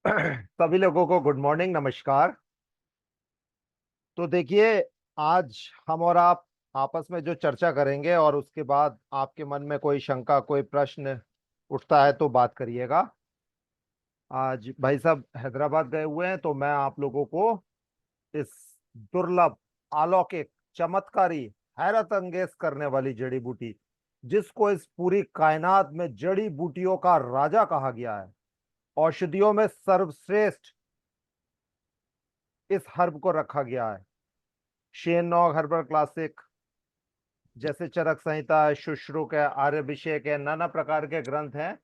सभी लोगों को गुड मॉर्निंग, नमस्कार। तो देखिए, आज हम और आप आपस में जो चर्चा करेंगे और उसके बाद आपके मन में कोई शंका, कोई प्रश्न उठता है तो बात करिएगा। आज भाई साहब हैदराबाद गए हुए हैं, तो मैं आप लोगों को इस दुर्लभ, अलौकिक, चमत्कारी, हैरत अंगेज करने वाली जड़ी बूटी, जिसको इस पूरी कायनात में जड़ी बूटियों का राजा कहा गया है, औषधियों में सर्वश्रेष्ठ इस हर्ब को रखा गया है। शेन हर्बल क्लासिक, जैसे चरक संहिता है, शुश्रुक है, आर्यभिषेक है, नाना प्रकार के ग्रंथ हैं।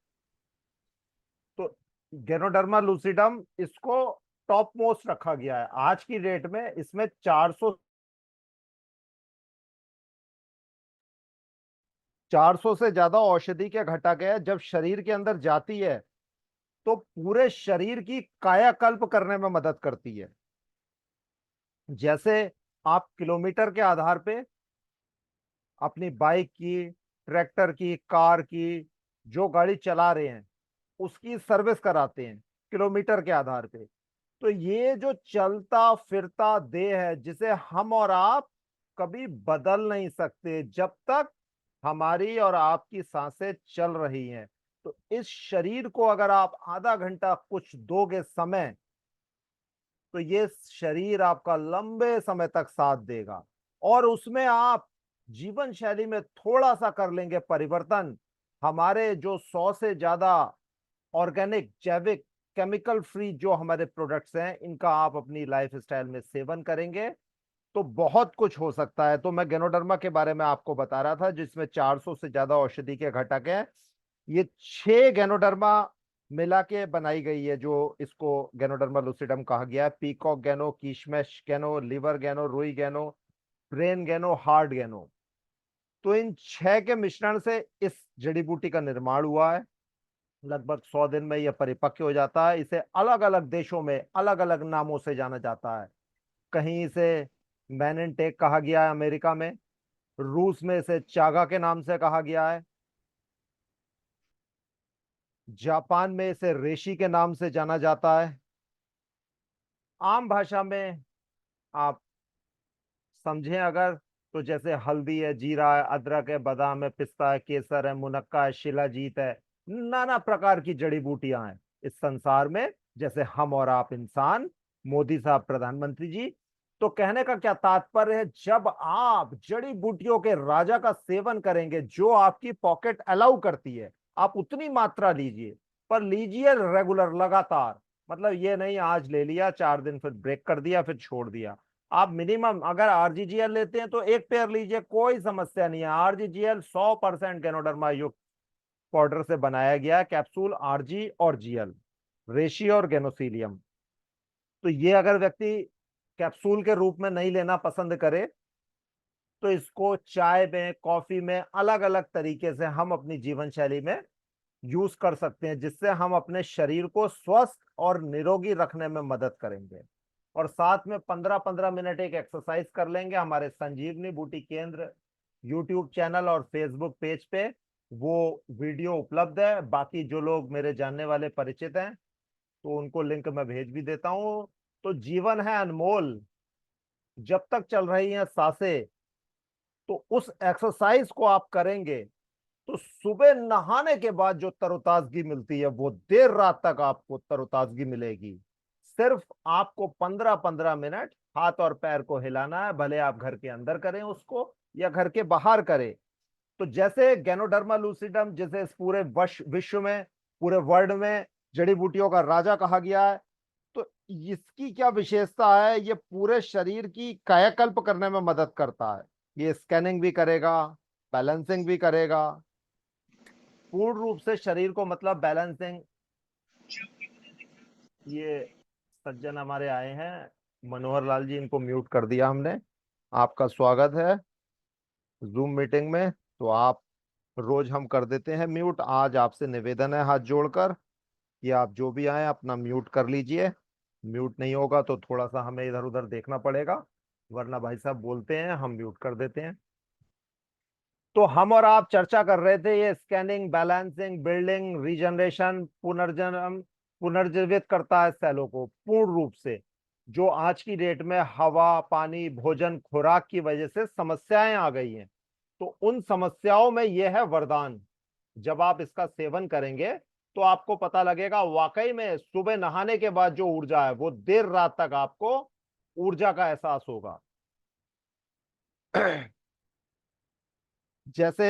तो गेनोडर्मा लूसिडम इसको टॉप मोस्ट रखा गया है। आज की डेट में इसमें 400 से ज्यादा औषधि के घटक है। जब शरीर के अंदर जाती है तो पूरे शरीर की कायाकल्प करने में मदद करती है। जैसे आप किलोमीटर के आधार पे अपनी बाइक की, ट्रैक्टर की, कार की, जो गाड़ी चला रहे हैं उसकी सर्विस कराते हैं किलोमीटर के आधार पे। तो ये जो चलता फिरता देह है, जिसे हम और आप कभी बदल नहीं सकते जब तक हमारी और आपकी सांसें चल रही हैं। तो इस शरीर को अगर आप आधा घंटा कुछ दोगे समय, तो ये शरीर आपका लंबे समय तक साथ देगा। और उसमें आप जीवन शैली में थोड़ा सा कर लेंगे परिवर्तन, हमारे जो 100 से ज्यादा ऑर्गेनिक, जैविक, केमिकल फ्री जो हमारे प्रोडक्ट्स हैं, इनका आप अपनी लाइफ स्टाइल में सेवन करेंगे तो बहुत कुछ हो सकता है। तो मैं गेनोडर्मा के बारे में आपको बता रहा था, जिसमें 400 से ज्यादा औषधि के घटक हैं। ये 6 गेनोडर्मा मिला के बनाई गई है, जो इसको गेनोडर्मा लूसिडम कहा गया है। पीकॉक गैनो, कीशमैश गैनो, लिवर गैनो, रुई गैनो, ब्रेन गैनो, हार्ट गैनो। तो इन 6 के मिश्रण से इस जड़ी बूटी का निर्माण हुआ है। लगभग 100 दिन में यह परिपक्व हो जाता है। इसे अलग अलग देशों में अलग अलग नामों से जाना जाता है। कहीं इसे मैननटेक कहा गया है अमेरिका में, रूस में इसे चागा के नाम से कहा गया है, जापान में इसे रेशी के नाम से जाना जाता है। आम भाषा में आप समझें अगर, तो जैसे हल्दी है, जीरा है, अदरक है, बादाम है, पिस्ता है, केसर है, मुनक्का है, शिलाजीत है, नाना प्रकार की जड़ी बूटियां हैं इस संसार में। जैसे हम और आप इंसान, मोदी साहब प्रधानमंत्री जी। तो कहने का क्या तात्पर्य है, जब आप जड़ी बूटियों के राजा का सेवन करेंगे, जो आपकी पॉकेट अलाउ करती है, आप उतनी मात्रा लीजिए, पर लीजिए रेगुलर, लगातार। मतलब ये नहीं आज ले लिया, 4 दिन फिर ब्रेक कर दिया, फिर छोड़ दिया। आप मिनिमम अगर आरजीजीएल लेते हैं तो एक पेयर लीजिए, कोई समस्या नहीं है। आरजीजीएल 100% गैनोडर्मा युक्त पाउडर से बनाया गया है, कैप्सूल आरजी और जीएल, रेशी और गेनोसीलियम। तो ये अगर व्यक्ति कैप्सूल के रूप में नहीं लेना पसंद करे, तो इसको चाय में, कॉफी में, अलग अलग तरीके से हम अपनी जीवन शैली में यूज कर सकते हैं, जिससे हम अपने शरीर को स्वस्थ और निरोगी रखने में मदद करेंगे। और साथ में 15-15 मिनट एक एक्सरसाइज कर लेंगे। हमारे संजीवनी बूटी केंद्र यूट्यूब चैनल और फेसबुक पेज पे वो वीडियो उपलब्ध है। बाकी जो लोग मेरे जानने वाले परिचित हैं, तो उनको लिंक मैं भेज भी देता हूँ। तो जीवन है अनमोल, जब तक चल रही हैं सांसें, तो उस एक्सरसाइज को आप करेंगे तो सुबह नहाने के बाद जो तरोताजगी मिलती है, वो देर रात तक आपको तरोताजगी मिलेगी। सिर्फ आपको 15-15 मिनट हाथ और पैर को हिलाना है, भले आप घर के अंदर करें उसको या घर के बाहर करें। तो जैसे गैनोडर्मा लूसिडम, जैसे इस पूरे विश्व में, पूरे वर्ल्ड में जड़ी बूटियों का राजा कहा गया है, तो इसकी क्या विशेषता है, ये पूरे शरीर की कायाकल्प करने में मदद करता है। ये स्कैनिंग भी करेगा, बैलेंसिंग भी करेगा, पूर्ण रूप से शरीर को, मतलब बैलेंसिंग। ये सज्जन हमारे आए हैं, मनोहर लाल जी, इनको म्यूट कर दिया हमने। आपका स्वागत है जूम मीटिंग में। तो आप, रोज हम कर देते हैं म्यूट, आज आपसे निवेदन है हाथ जोड़कर कि आप जो भी आए अपना म्यूट कर लीजिए। म्यूट नहीं होगा तो थोड़ा सा हमें इधर उधर देखना पड़ेगा, वरना भाई साहब बोलते हैं हम म्यूट कर देते हैं। तो हम और आप चर्चा कर रहे थे ये स्कैनिंग, बैलेंसिंग, बिल्डिंग, रीजनरेशन, पुनर्जन्म, पुनर्जीवित करता है सेलों को पूर्ण रूप से। जो आज की डेट में हवा, पानी, भोजन, खुराक की वजह से समस्याएं आ गई हैं, तो उन समस्याओं में यह है वरदान। जब आप इसका सेवन करेंगे तो आपको पता लगेगा वाकई में सुबह नहाने के बाद जो ऊर्जा है वो देर रात तक आपको ऊर्जा का एहसास होगा। जैसे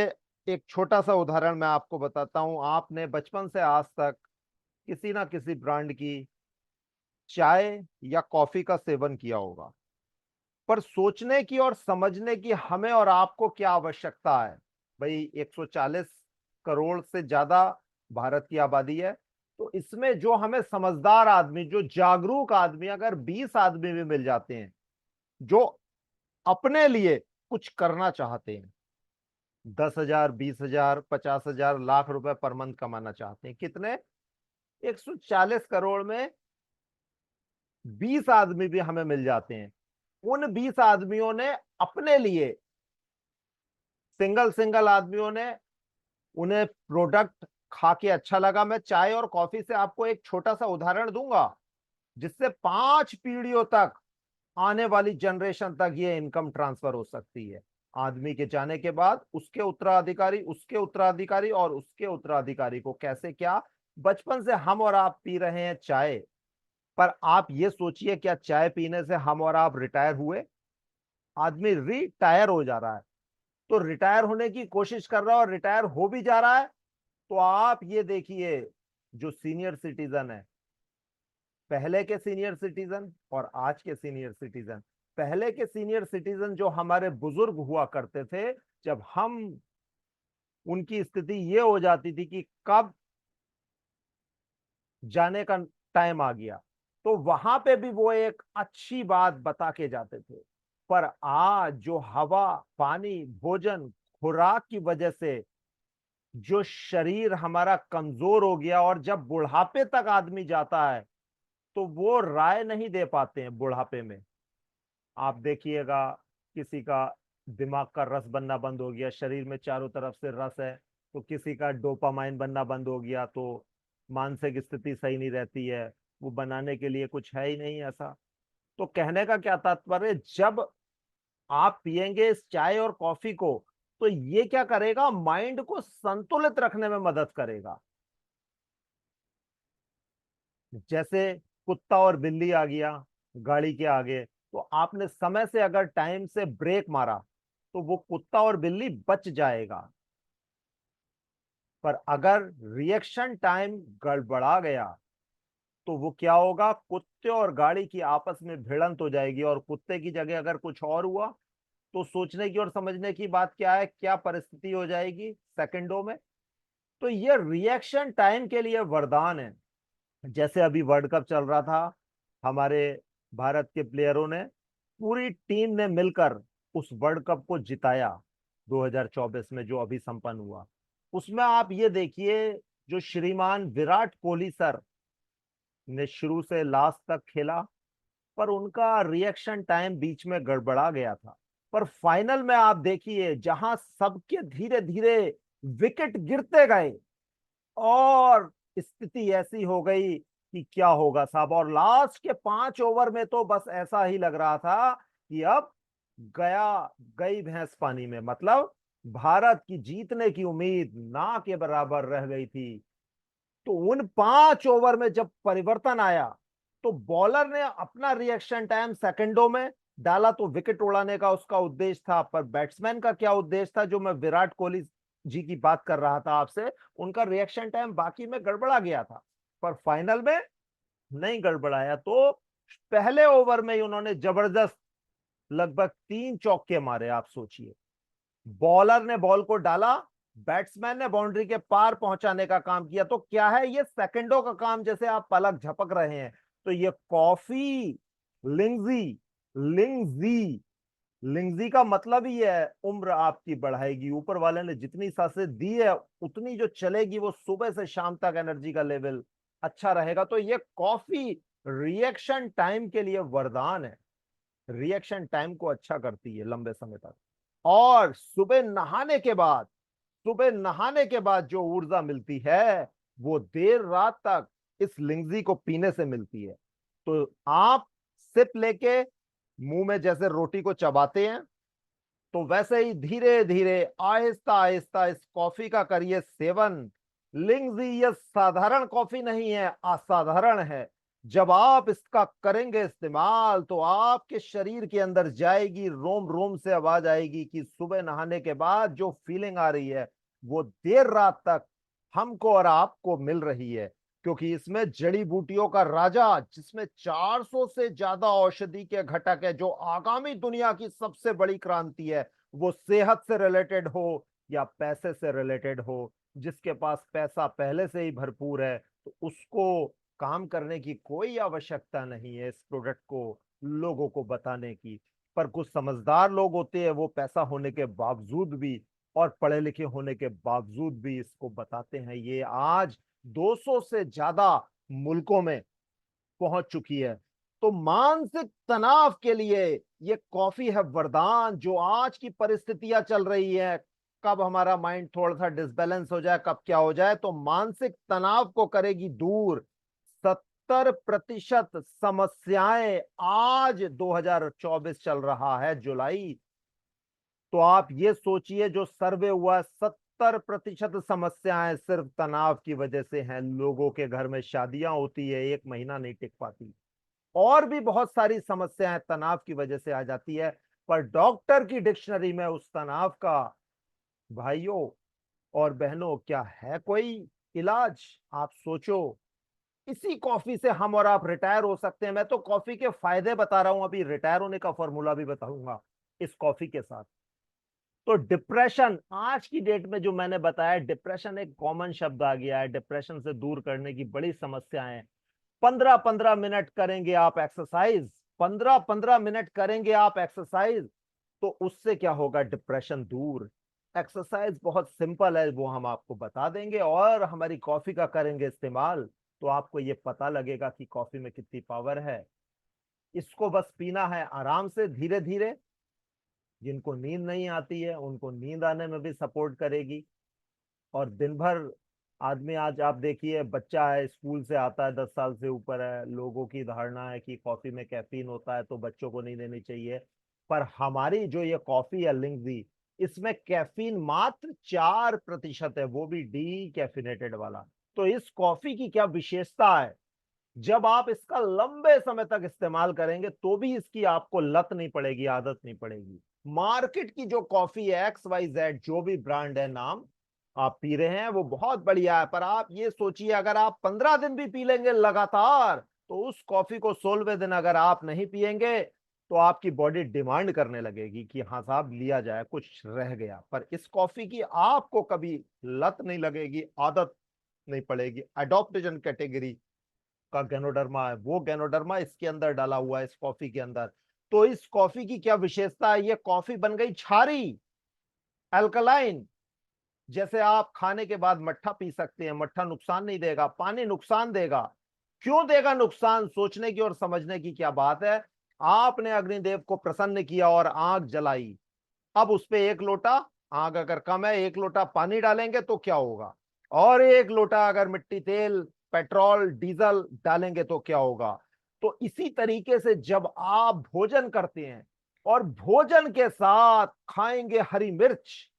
एक छोटा सा उदाहरण मैं आपको बताता हूं। आपने बचपन से आज तक किसी ना किसी ब्रांड की चाय या कॉफी का सेवन किया होगा, पर सोचने की और समझने की हमें और आपको क्या आवश्यकता है। भाई 140 करोड़ से ज्यादा भारत की आबादी है, तो इसमें जो हमें समझदार आदमी, जो जागरूक आदमी, अगर 20 आदमी भी मिल जाते हैं जो अपने लिए कुछ करना चाहते हैं, 10,000, 20,000, 50,000, लाख रुपए पर मंथ कमाना चाहते हैं, कितने, 140 करोड़ में 20 आदमी भी हमें मिल जाते हैं। उन 20 आदमियों ने अपने लिए, सिंगल सिंगल आदमियों ने, उन्हें प्रोडक्ट खा के अच्छा लगा। मैं चाय और कॉफी से आपको एक छोटा सा उदाहरण दूंगा जिससे 5 पीढ़ियों तक, आने वाली जनरेशन तक ये इनकम ट्रांसफर हो सकती है। आदमी के जाने के बाद उसके उत्तराधिकारी, उसके उत्तराधिकारी और उसके उत्तराधिकारी को कैसे क्या। बचपन से हम और आप पी रहे हैं चाय, पर आप ये सोचिए क्या चाय पीने से हम और आप रिटायर हुए? आदमी रिटायर हो जा रहा है। तो रिटायर होने की कोशिश कर रहा है और रिटायर हो भी जा रहा है। तो आप ये देखिए, जो सीनियर सिटीजन है, पहले के सीनियर सिटीजन और आज के सीनियर सिटीजन, पहले के सीनियर सिटीजन जो हमारे बुजुर्ग हुआ करते थे, जब हम, उनकी स्थिति ये हो जाती थी कि कब जाने का टाइम आ गया, तो वहां पे भी वो एक अच्छी बात बता के जाते थे। पर आज जो हवा, पानी, भोजन, खुराक की वजह से जो शरीर हमारा कमजोर हो गया, और जब बुढ़ापे तक आदमी जाता है तो वो राय नहीं दे पाते हैं बुढ़ापे में। आप देखिएगा, किसी का दिमाग का रस बनना बंद हो गया, शरीर में चारों तरफ से रस है, तो किसी का डोपामाइन बनना बंद हो गया, तो मानसिक स्थिति सही नहीं रहती है, वो बनाने के लिए कुछ है ही नहीं ऐसा। तो कहने का क्या तात्पर्य, जब आप पिएंगे इस चाय और कॉफी को, तो ये क्या करेगा, माइंड को संतुलित रखने में मदद करेगा। जैसे कुत्ता और बिल्ली आ गया गाड़ी के आगे, तो आपने समय से अगर टाइम से ब्रेक मारा तो वो कुत्ता और बिल्ली बच जाएगा। पर अगर रिएक्शन टाइम गड़बड़ा गया तो वो क्या होगा, कुत्ते और गाड़ी की आपस में भिड़ंत हो जाएगी, और कुत्ते की जगह अगर कुछ और हुआ तो सोचने की और समझने की बात क्या है, क्या परिस्थिति हो जाएगी सेकंडों में। तो ये रिएक्शन टाइम के लिए वरदान है। जैसे अभी वर्ल्ड कप चल रहा था, हमारे भारत के प्लेयरों ने, पूरी टीम ने मिलकर उस वर्ल्ड कप को जिताया 2024 में जो अभी संपन्न हुआ। उसमें आप ये देखिए, जो श्रीमान विराट कोहली सर ने शुरू से लास्ट तक खेला, पर उनका रिएक्शन टाइम बीच में गड़बड़ा गया था। पर फाइनल में आप देखिए, जहां सबके धीरे धीरे विकेट गिरते गए और स्थिति ऐसी हो गई कि क्या होगा साहब, और लास्ट के 5 ओवर में तो बस ऐसा ही लग रहा था कि अब गया, गई भैंस पानी में, मतलब भारत की जीतने की उम्मीद ना के बराबर रह गई थी। तो उन 5 ओवर में जब परिवर्तन आया, तो बॉलर ने अपना रिएक्शन टाइम सेकंडों में डाला, तो विकेट उड़ाने का उसका उद्देश्य था। पर बैट्समैन का क्या उद्देश्य था, जो मैं विराट कोहली जी की बात कर रहा था आपसे, उनका रिएक्शन टाइम बाकी में गड़बड़ा गया था, पर फाइनल में नहीं गड़बड़ाया। तो पहले ओवर में ही उन्होंने जबरदस्त लगभग 3 चौके मारे। आप सोचिए, बॉलर ने बॉल को डाला, बैट्समैन ने बाउंड्री के पार पहुंचाने का काम किया। तो क्या है, ये सेकंडों का काम, जैसे आप पलक झपक रहे हैं। तो ये कॉफी लिंगजी, लिंगजी, लिंगजी का मतलब ही है उम्र आपकी बढ़ाएगी। ऊपर वाले ने जितनी सांसें दी है उतनी जो चलेगी, वो सुबह से शाम तक एनर्जी का लेवल अच्छा रहेगा। तो ये कॉफी रिएक्शन टाइम के लिए वरदान है, रिएक्शन टाइम को अच्छा करती है लंबे समय तक। और सुबह नहाने के बाद, सुबह नहाने के बाद जो ऊर्जा मिलती है वो देर रात तक इस लिंगजी को पीने से मिलती है। तो आप सिप लेके मुंह में जैसे रोटी को चबाते हैं, तो वैसे ही धीरे धीरे आहिस्ता आहिस्ता इस कॉफी का करिए सेवन। लिंगजी ये साधारण कॉफी नहीं है, असाधारण है। जब आप इसका करेंगे इस्तेमाल तो आपके शरीर के अंदर जाएगी, रोम रोम से आवाज आएगी कि सुबह नहाने के बाद जो फीलिंग आ रही है वो देर रात तक हमको और आपको मिल रही है। क्योंकि इसमें जड़ी बूटियों का राजा, जिसमें 400 से ज्यादा औषधि के घटक है, जो आगामी दुनिया की सबसे बड़ी क्रांति है, वो सेहत से रिलेटेड हो या पैसे से रिलेटेड हो। जिसके पास पैसा पहले से ही भरपूर है तो उसको काम करने की कोई आवश्यकता नहीं है इस प्रोडक्ट को लोगों को बताने की। पर कुछ समझदार लोग होते हैं, वो पैसा होने के बावजूद भी और पढ़े लिखे होने के बावजूद भी इसको बताते हैं। ये आज 200 से ज्यादा मुल्कों में पहुंच चुकी है। तो मानसिक तनाव के लिए ये कॉफी है वरदान। जो आज की परिस्थितियां चल रही है, कब हमारा माइंड थोड़ा सा डिसबैलेंस हो जाए, कब क्या हो जाए, तो मानसिक तनाव को करेगी दूर। 70% समस्याएं, आज 2024 चल रहा है जुलाई, तो आप ये सोचिए जो सर्वे हुआ 70% समस्याएं सिर्फ तनाव की वजह से हैं। लोगों के घर में शादियां होती है, 1 महीना नहीं टिक पाती। और भी बहुत सारी समस्याएं तनाव की वजह से आ जाती है। पर डॉक्टर की डिक्शनरी में उस तनाव का, भाइयों और बहनों, क्या है कोई इलाज? आप सोचो। इसी कॉफी से हम और आप रिटायर हो सकते हैं। मैं तो कॉफी के फायदे बता रहा हूं, अभी रिटायर होने का फॉर्मूला भी बताऊंगा इस कॉफी के साथ। तो डिप्रेशन, आज की डेट में जो मैंने बताया, डिप्रेशन एक कॉमन शब्द आ गया है। डिप्रेशन से दूर करने की बड़ी समस्याएं। 15-15 मिनट करेंगे आप एक्सरसाइज, 15-15 मिनट करेंगे आप एक्सरसाइज, तो उससे क्या होगा? डिप्रेशन दूर। एक्सरसाइज बहुत सिंपल है, वो हम आपको बता देंगे, और हमारी कॉफी का करेंगे इस्तेमाल, तो आपको ये पता लगेगा कि कॉफी में कितनी पावर है। इसको बस पीना है आराम से, धीरे धीरे। जिनको नींद नहीं आती है उनको नींद आने में भी सपोर्ट करेगी। और दिन भर आदमी, आज आप देखिए, बच्चा है स्कूल से आता है, 10 साल से ऊपर है, लोगों की धारणा है कि कॉफी में कैफीन होता है तो बच्चों को नहीं देनी चाहिए। पर हमारी जो ये कॉफी है लिंगजी, इसमें कैफीन मात्र 4% है, वो भी डी कैफिनेटेड वाला। तो इस कॉफी की क्या विशेषता है? जब आप इसका लंबे समय तक इस्तेमाल करेंगे तो भी इसकी आपको लत नहीं पड़ेगी, आदत नहीं पड़ेगी। मार्केट की जो कॉफी है, XYZ जो भी ब्रांड है, नाम आप पी रहे हैं वो बहुत बढ़िया है, पर आप ये सोचिए अगर आप 15 दिन भी पी लेंगे लगातार, तो उस कॉफी को 16वें दिन अगर आप नहीं पिएंगे तो आपकी बॉडी डिमांड करने लगेगी कि हाँ साहब लिया जाए, कुछ रह गया। पर इस कॉफी की आपको कभी लत नहीं लगेगी, आदत नहीं पड़ेगी। अडॉप्टेशन कैटेगरी का गैनोडर्मा है, वो गैनोडर्मा इसके अंदर डाला हुआ है इस कॉफी के अंदर। तो इस कॉफी की क्या विशेषता है? ये कॉफी बन गई क्षारी, अल्कलाइन। जैसे आप खाने के बाद मट्ठा पी सकते हैं, मट्ठा नुकसान नहीं देगा, पानी नुकसान देगा। क्यों देगा नुकसान? सोचने की और समझने की क्या बात है। आपने अग्निदेव को प्रसन्न किया और आग जलाई, अब उस पे 1 लोटा, आग अगर कम है, 1 लोटा पानी डालेंगे तो क्या होगा? और 1 लोटा अगर मिट्टी तेल, पेट्रोल, डीजल डालेंगे तो क्या होगा? तो इसी तरीके से जब आप भोजन करते हैं और भोजन के साथ खाएंगे हरी मिर्च,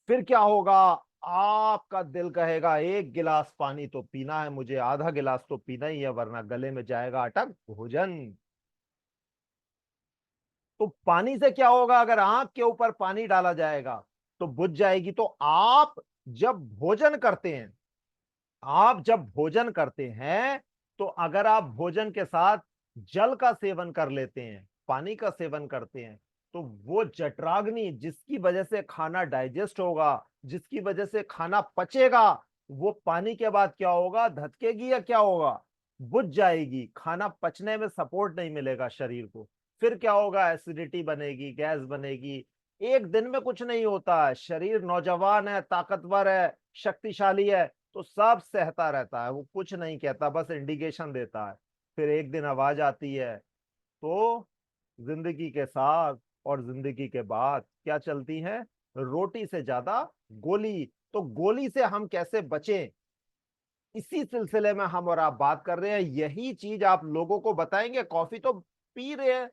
फिर क्या होगा? आपका दिल कहेगा 1 गिलास पानी तो पीना है मुझे, आधा गिलास तो पीना ही है, वरना गले में जाएगा अटक भोजन। तो पानी से क्या होगा? अगर आंख के ऊपर पानी डाला जाएगा तो बुझ जाएगी। तो आप जब भोजन करते हैं, आप जब भोजन करते हैं, तो अगर आप भोजन के साथ जल का सेवन कर लेते हैं, पानी का सेवन करते हैं, तो वो जठराग्नि जिसकी वजह से खाना डाइजेस्ट होगा, जिसकी वजह से खाना पचेगा, वो पानी के बाद क्या होगा? धधकेगी या क्या होगा? बुझ जाएगी। खाना पचने में सपोर्ट नहीं मिलेगा शरीर को। फिर क्या होगा? एसिडिटी बनेगी, गैस बनेगी। एक दिन में कुछ नहीं होता है, शरीर नौजवान है, ताकतवर है, शक्तिशाली है, तो सब सहता रहता है, वो कुछ नहीं कहता, बस इंडिकेशन देता है। फिर एक दिन आवाज आती है। तो जिंदगी के साथ और जिंदगी के बाद क्या चलती है? रोटी से ज्यादा गोली। तो गोली से हम कैसे बचें? इसी सिलसिले में हम और आप बात कर रहे हैं, यही चीज आप लोगों को बताएंगे। कॉफी तो पी रहे हैं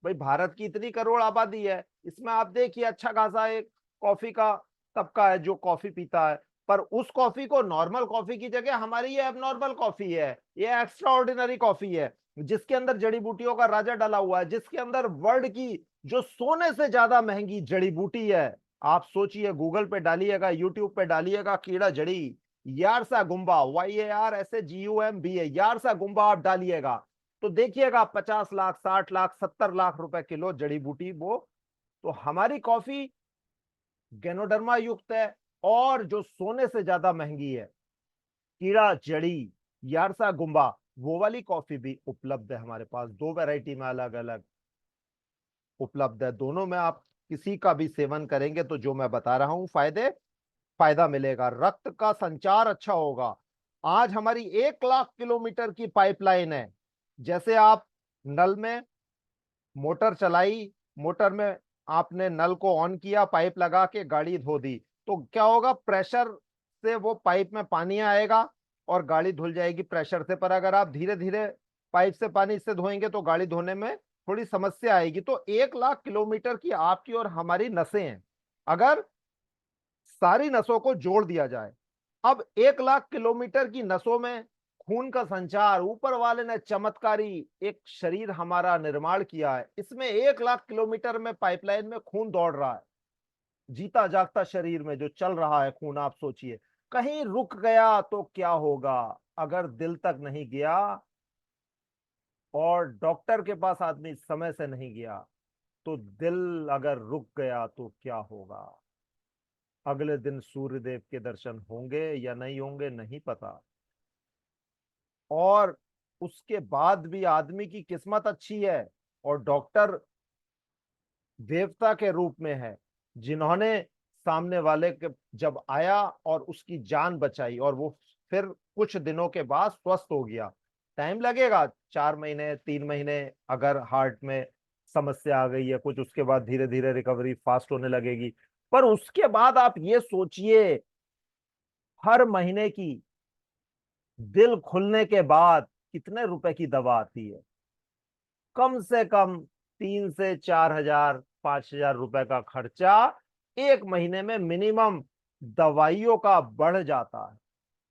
भाई, भारत की इतनी करोड़ आबादी है, इसमें आप देखिए अच्छा खासा एक कॉफी का तबका है जो कॉफी पीता है। पर उस कॉफी को नॉर्मल कॉफी की जगह हमारी ये एबनॉर्मल कॉफी है, ये एक्स्ट्रा ऑर्डिनरी कॉफी है, जिसके अंदर जड़ी बूटियों का राजा डाला हुआ है, जिसके अंदर वर्ल्ड की जो सोने से ज्यादा महंगी जड़ी बूटी है। आप सोचिए, गूगल पे डालिएगा, यूट्यूब पे डालिएगा, कीड़ा जड़ी यारसा गुम्बा, YARSAGUMBA, यारसा गुम्बा आप डालिएगा तो देखिएगा 50 लाख, 60 लाख, 70 लाख रुपए किलो जड़ी बूटी वो। तो हमारी कॉफी गैनोडर्मा युक्त है, और जो सोने से ज्यादा महंगी है, कीड़ा जड़ी यारसा गुम्बा, वो वाली कॉफी भी उपलब्ध है हमारे पास। दो वैरायटी में अलग अलग उपलब्ध है। दोनों में आप किसी का भी सेवन करेंगे तो जो मैं बता रहा हूं फायदा मिलेगा, रक्त का संचार अच्छा होगा। आज हमारी 1 लाख किलोमीटर की पाइपलाइन है। जैसे आप नल में मोटर चलाई, मोटर में आपने नल को ऑन किया, पाइप लगा के गाड़ी धो दी, तो क्या होगा, प्रेशर से वो पाइप में पानी आएगा और गाड़ी धुल जाएगी प्रेशर से। पर अगर आप धीरे धीरे पाइप से पानी से धोएंगे तो गाड़ी धोने में थोड़ी समस्या आएगी। तो 1 लाख किलोमीटर की आपकी और हमारी नसें हैं, अगर सारी नसों को जोड़ दिया जाए, अब 1 लाख किलोमीटर की नसों में खून का संचार, ऊपर वाले ने चमत्कारी एक शरीर हमारा निर्माण किया है, इसमें 1 लाख किलोमीटर में पाइपलाइन में खून दौड़ रहा है, जीता जागता शरीर में जो चल रहा है खून। आप सोचिए, कहीं रुक गया तो क्या होगा, अगर दिल तक नहीं गया और डॉक्टर के पास आदमी समय से नहीं गया, तो दिल अगर रुक गया तो क्या होगा। अगले दिन सूर्यदेव के दर्शन होंगे या नहीं होंगे नहीं पता। और उसके बाद भी आदमी की किस्मत अच्छी है, और डॉक्टर देवता के रूप में है, जिन्होंने सामने वाले के जब आया और उसकी जान बचाई, और वो फिर कुछ दिनों के बाद स्वस्थ हो गया। टाइम लगेगा, 4 महीने 3 महीने, अगर हार्ट में समस्या आ गई है कुछ, उसके बाद धीरे धीरे रिकवरी फास्ट होने लगेगी। पर उसके बाद आप ये सोचिए, हर महीने की दिल खुलने के बाद कितने रुपए की दवा आती है, कम से कम 3 से 4 हजार 5 हजार रुपए का खर्चा एक महीने में मिनिमम दवाइयों का बढ़ जाता है।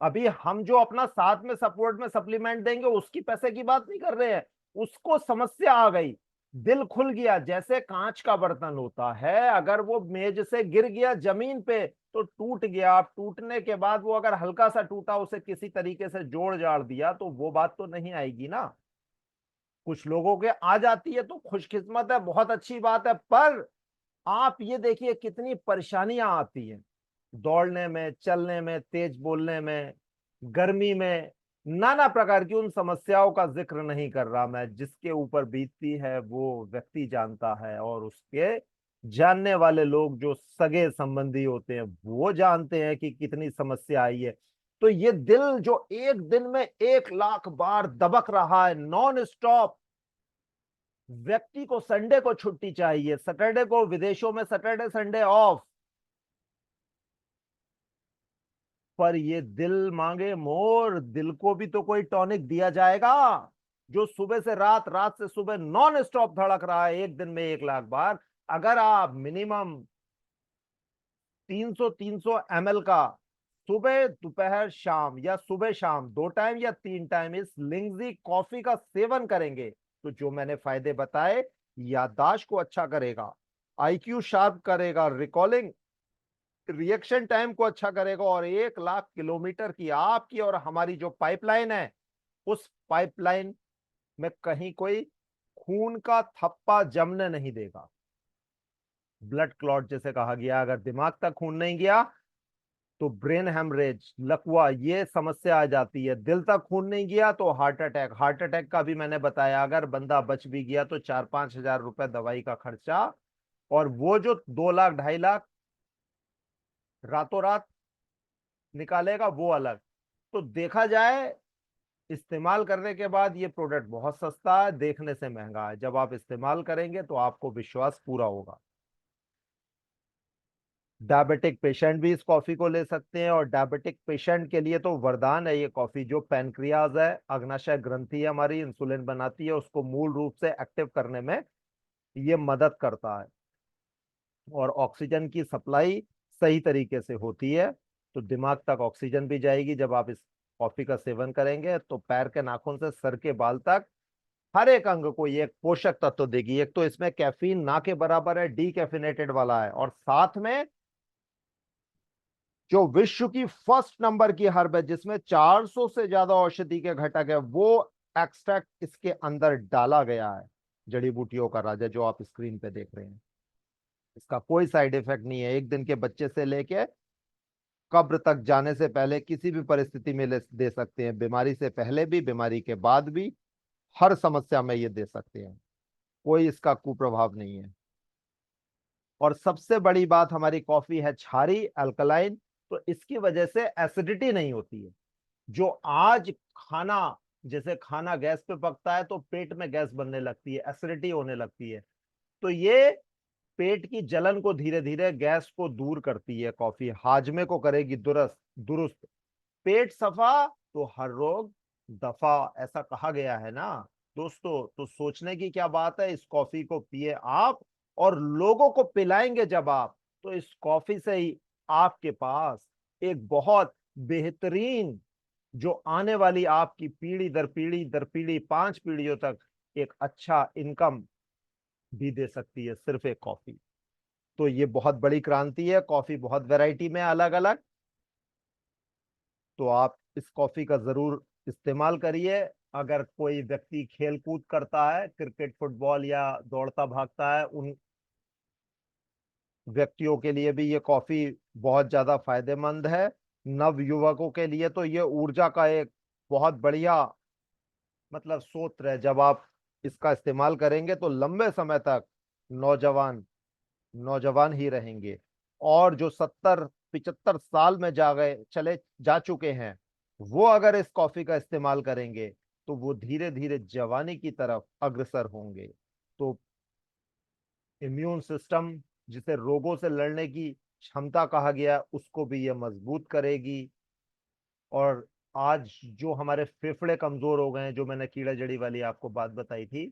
अभी हम जो अपना साथ में सपोर्ट में सप्लीमेंट देंगे उसकी पैसे की बात नहीं कर रहे हैं, उसको समस्या आ गई, दिल खुल गया, जैसे कांच का बर्तन होता है, अगर वो मेज से गिर गया जमीन पे तो टूट गया। अब टूटने के बाद वो अगर हल्का सा टूटा, उसे किसी तरीके से जोड़ जाड़ दिया तो वो बात तो नहीं आएगी ना। कुछ लोगों के आ जाती है तो खुशकिस्मत है, बहुत अच्छी बात है। पर आप ये देखिए कितनी परेशानियां आती हैं दौड़ने में, चलने में, तेज बोलने में, गर्मी में, नाना प्रकार की उन समस्याओं का जिक्र नहीं कर रहा मैं, जिसके ऊपर बीतती है वो व्यक्ति जानता है, और उसके जानने वाले लोग जो सगे संबंधी होते हैं वो जानते हैं कि कितनी समस्या आई है। तो ये दिल जो एक दिन में 1 लाख बार दबक रहा है नॉन स्टॉप, व्यक्ति को संडे को छुट्टी चाहिए, सैटरडे को विदेशों में सैटरडे संडे ऑफ, पर ये दिल मांगे मोर, दिल को भी तो कोई टॉनिक दिया जाएगा। जो सुबह से रात, रात से सुबह नॉन स्टॉप धड़क रहा है एक दिन में 1 लाख बार। अगर आप मिनिमम 300 300 ml का सुबह दोपहर शाम, या सुबह शाम 2 टाइम या 3 टाइम इस लिंगजी कॉफी का सेवन करेंगे, तो जो मैंने फायदे बताए, याददाश्त को अच्छा करेगा, IQ शार्प करेगा, रिकॉलिंग रिएक्शन टाइम को अच्छा करेगा, और 1 लाख किलोमीटर की आपकी और हमारी जो पाइपलाइन है, उस पाइपलाइन में कहीं कोई खून का थप्पा जमने नहीं देगा। ब्लड क्लॉट जैसे कहा गया, अगर दिमाग तक खून नहीं गया तो ब्रेन हेमरेज, लकवा, ये समस्या आ जाती है। दिल तक खून नहीं गया तो हार्ट अटैक, हार्ट अटैक का भी मैंने बताया, अगर बंदा बच भी गया तो 4-5 हजार रुपए दवाई का खर्चा, और वो जो 2 लाख 2.5 लाख रातों रात निकालेगा वो अलग। तो देखा जाए, इस्तेमाल करने के बाद ये प्रोडक्ट बहुत सस्ता है, देखने से महंगा है, जब आप इस्तेमाल करेंगे तो आपको विश्वास पूरा होगा। डायबिटिक पेशेंट भी इस कॉफी को ले सकते हैं, और डायबिटिक पेशेंट के लिए तो वरदान है ये कॉफी। जो पैनक्रियाज है, अग्नाशय ग्रंथि है हमारी, इंसुलिन बनाती है, उसको मूल रूप से एक्टिव करने में ये मदद करता है। और ऑक्सीजन की सप्लाई सही तरीके से होती है, तो दिमाग तक ऑक्सीजन भी जाएगी। जब आप इस कॉफी का सेवन करेंगे तो पैर के नाखून से सर के बाल तक हर एक अंग को ये एक पोषक तत्व देगी। एक तो इसमें कैफीन ना के बराबर है, डीकैफिनेटेड वाला है, और साथ में जो विश्व की फर्स्ट नंबर की हर्ब है, जिसमें 400 से ज्यादा औषधि के घटक है, वो एक्सट्रैक्ट इसके अंदर डाला गया है। जड़ी बूटियों का राजा जो आप स्क्रीन पे देख रहे हैं, इसका कोई साइड इफेक्ट नहीं है। एक दिन के बच्चे से लेके कब्र तक जाने से पहले किसी भी परिस्थिति में दे सकते हैं, बीमारी से पहले भी, बीमारी के बाद भी, हर समस्या में ये दे सकते हैं। कोई इसका कुप्रभाव नहीं है। और सबसे बड़ी बात, हमारी कॉफी है क्षारी, अल्कलाइन, तो इसकी वजह से एसिडिटी नहीं होती है। जो आज खाना, जैसे खाना गैस पे पकता है तो पेट में गैस बनने लगती है, एसिडिटी होने लगती है, तो ये पेट की जलन को धीरे धीरे गैस को दूर करती है कॉफी, हाजमे को करेगी दुरुस्त दुरुस्त। पेट सफा तो हर रोग दफा, ऐसा कहा गया है ना दोस्तों। तो सोचने की क्या बात है, इस कॉफी को पिए आप, और लोगों को पिलाएंगे जब आप, तो इस कॉफी से ही आपके पास एक बहुत बेहतरीन, जो आने वाली आपकी पीढ़ी दर पीढ़ी 5 पीढ़ियों तक एक अच्छा इनकम भी दे सकती है सिर्फ एक कॉफी। तो ये बहुत बड़ी क्रांति है। कॉफी बहुत वैरायटी में अलग अलग, तो आप इस कॉफी का जरूर इस्तेमाल करिए। अगर कोई व्यक्ति खेल कूद करता है, क्रिकेट, फुटबॉल या दौड़ता भागता है, उन व्यक्तियों के लिए भी ये कॉफी बहुत ज्यादा फायदेमंद है। नव युवकों के लिए तो ये ऊर्जा का एक बहुत बढ़िया मतलब स्रोत है। जब आप इसका इस्तेमाल करेंगे तो लंबे समय तक नौजवान नौजवान ही रहेंगे। और जो 70-75 साल में जा चुके हैं, वो अगर इस कॉफी का इस्तेमाल करेंगे तो वो धीरे धीरे जवानी की तरफ अग्रसर होंगे। तो इम्यून सिस्टम, जिसे रोगों से लड़ने की क्षमता कहा गया, उसको भी ये मजबूत करेगी। और आज जो हमारे फेफड़े कमजोर हो गए हैं, जो मैंने कीड़ा जड़ी वाली आपको बात बताई थी,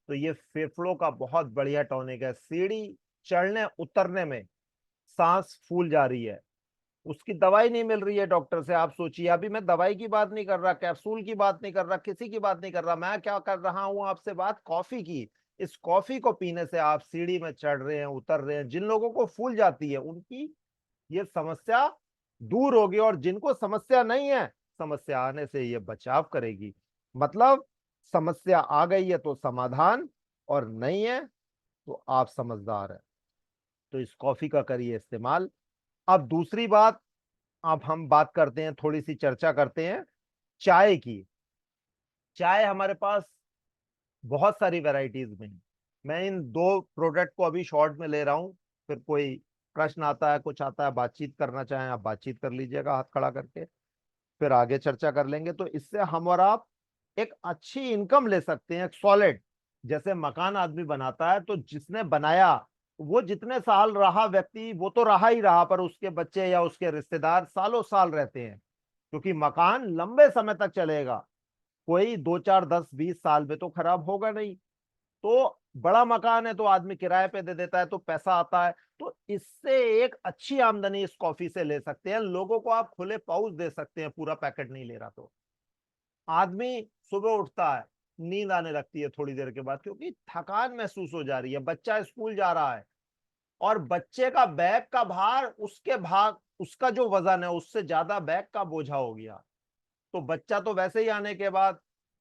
तो ये फेफड़ों का बहुत बढ़िया टॉनिक है। सीढ़ी चढ़ने उतरने में सांस फूल जा रही है, उसकी दवाई नहीं मिल रही है डॉक्टर से। आप सोचिए, अभी मैं दवाई की बात नहीं कर रहा, कैप्सूल की बात नहीं कर रहा, किसी की बात नहीं कर रहा, मैं क्या कर रहा हूं आपसे बात, कॉफी की। इस कॉफी को पीने से आप सीढ़ी में चढ़ रहे हैं, उतर रहे हैं, जिन लोगों को फूल जाती है उनकी ये समस्या दूर होगी, और जिनको समस्या नहीं है, समस्या आने से ये बचाव करेगी। मतलब समस्या आ गई है तो समाधान, और नहीं है तो आप समझदार है। तो इस कॉफी का करिए इस्तेमाल। अब दूसरी बात, अब हम बात करते हैं, थोड़ी सी चर्चा करते हैं चाय की। चाय हमारे पास बहुत सारी वैरायटीज में है। मैं इन दो प्रोडक्ट को अभी शॉर्ट में ले रहा हूं, फिर कोई प्रश्न आता है, कुछ आता है, बातचीत करना चाहें आप बातचीत कर लीजिएगा हाथ खड़ा करके, फिर आगे चर्चा कर लेंगे। तो इससे हम और आप एक अच्छी इनकम ले सकते हैं, सॉलिड। जैसे मकान आदमी बनाता है, तो जिसने बनाया वो जितने साल रहा व्यक्ति, वो तो रहा ही रहा, पर उसके बच्चे या उसके रिश्तेदार सालों साल रहते हैं, क्योंकि मकान लंबे समय तक चलेगा। कोई 2, 4, 10, 20 साल में तो खराब होगा नहीं। तो बड़ा मकान है तो आदमी किराए पे दे देता है, तो पैसा आता है। तो इससे एक अच्छी आमदनी इस कॉफी से ले सकते हैं। लोगों को आप खुले पाउच दे सकते हैं, पूरा पैकेट नहीं ले रहा तो। आदमी सुबह उठता है, नींद आने लगती है थोड़ी देर के बाद, क्योंकि थकान महसूस हो जा रही है, बच्चा स्कूल जा रहा है, और बच्चे का बैग का भार उसका जो वजन है उससे ज्यादा बैग का बोझा हो गया। तो बच्चा तो वैसे ही आने के बाद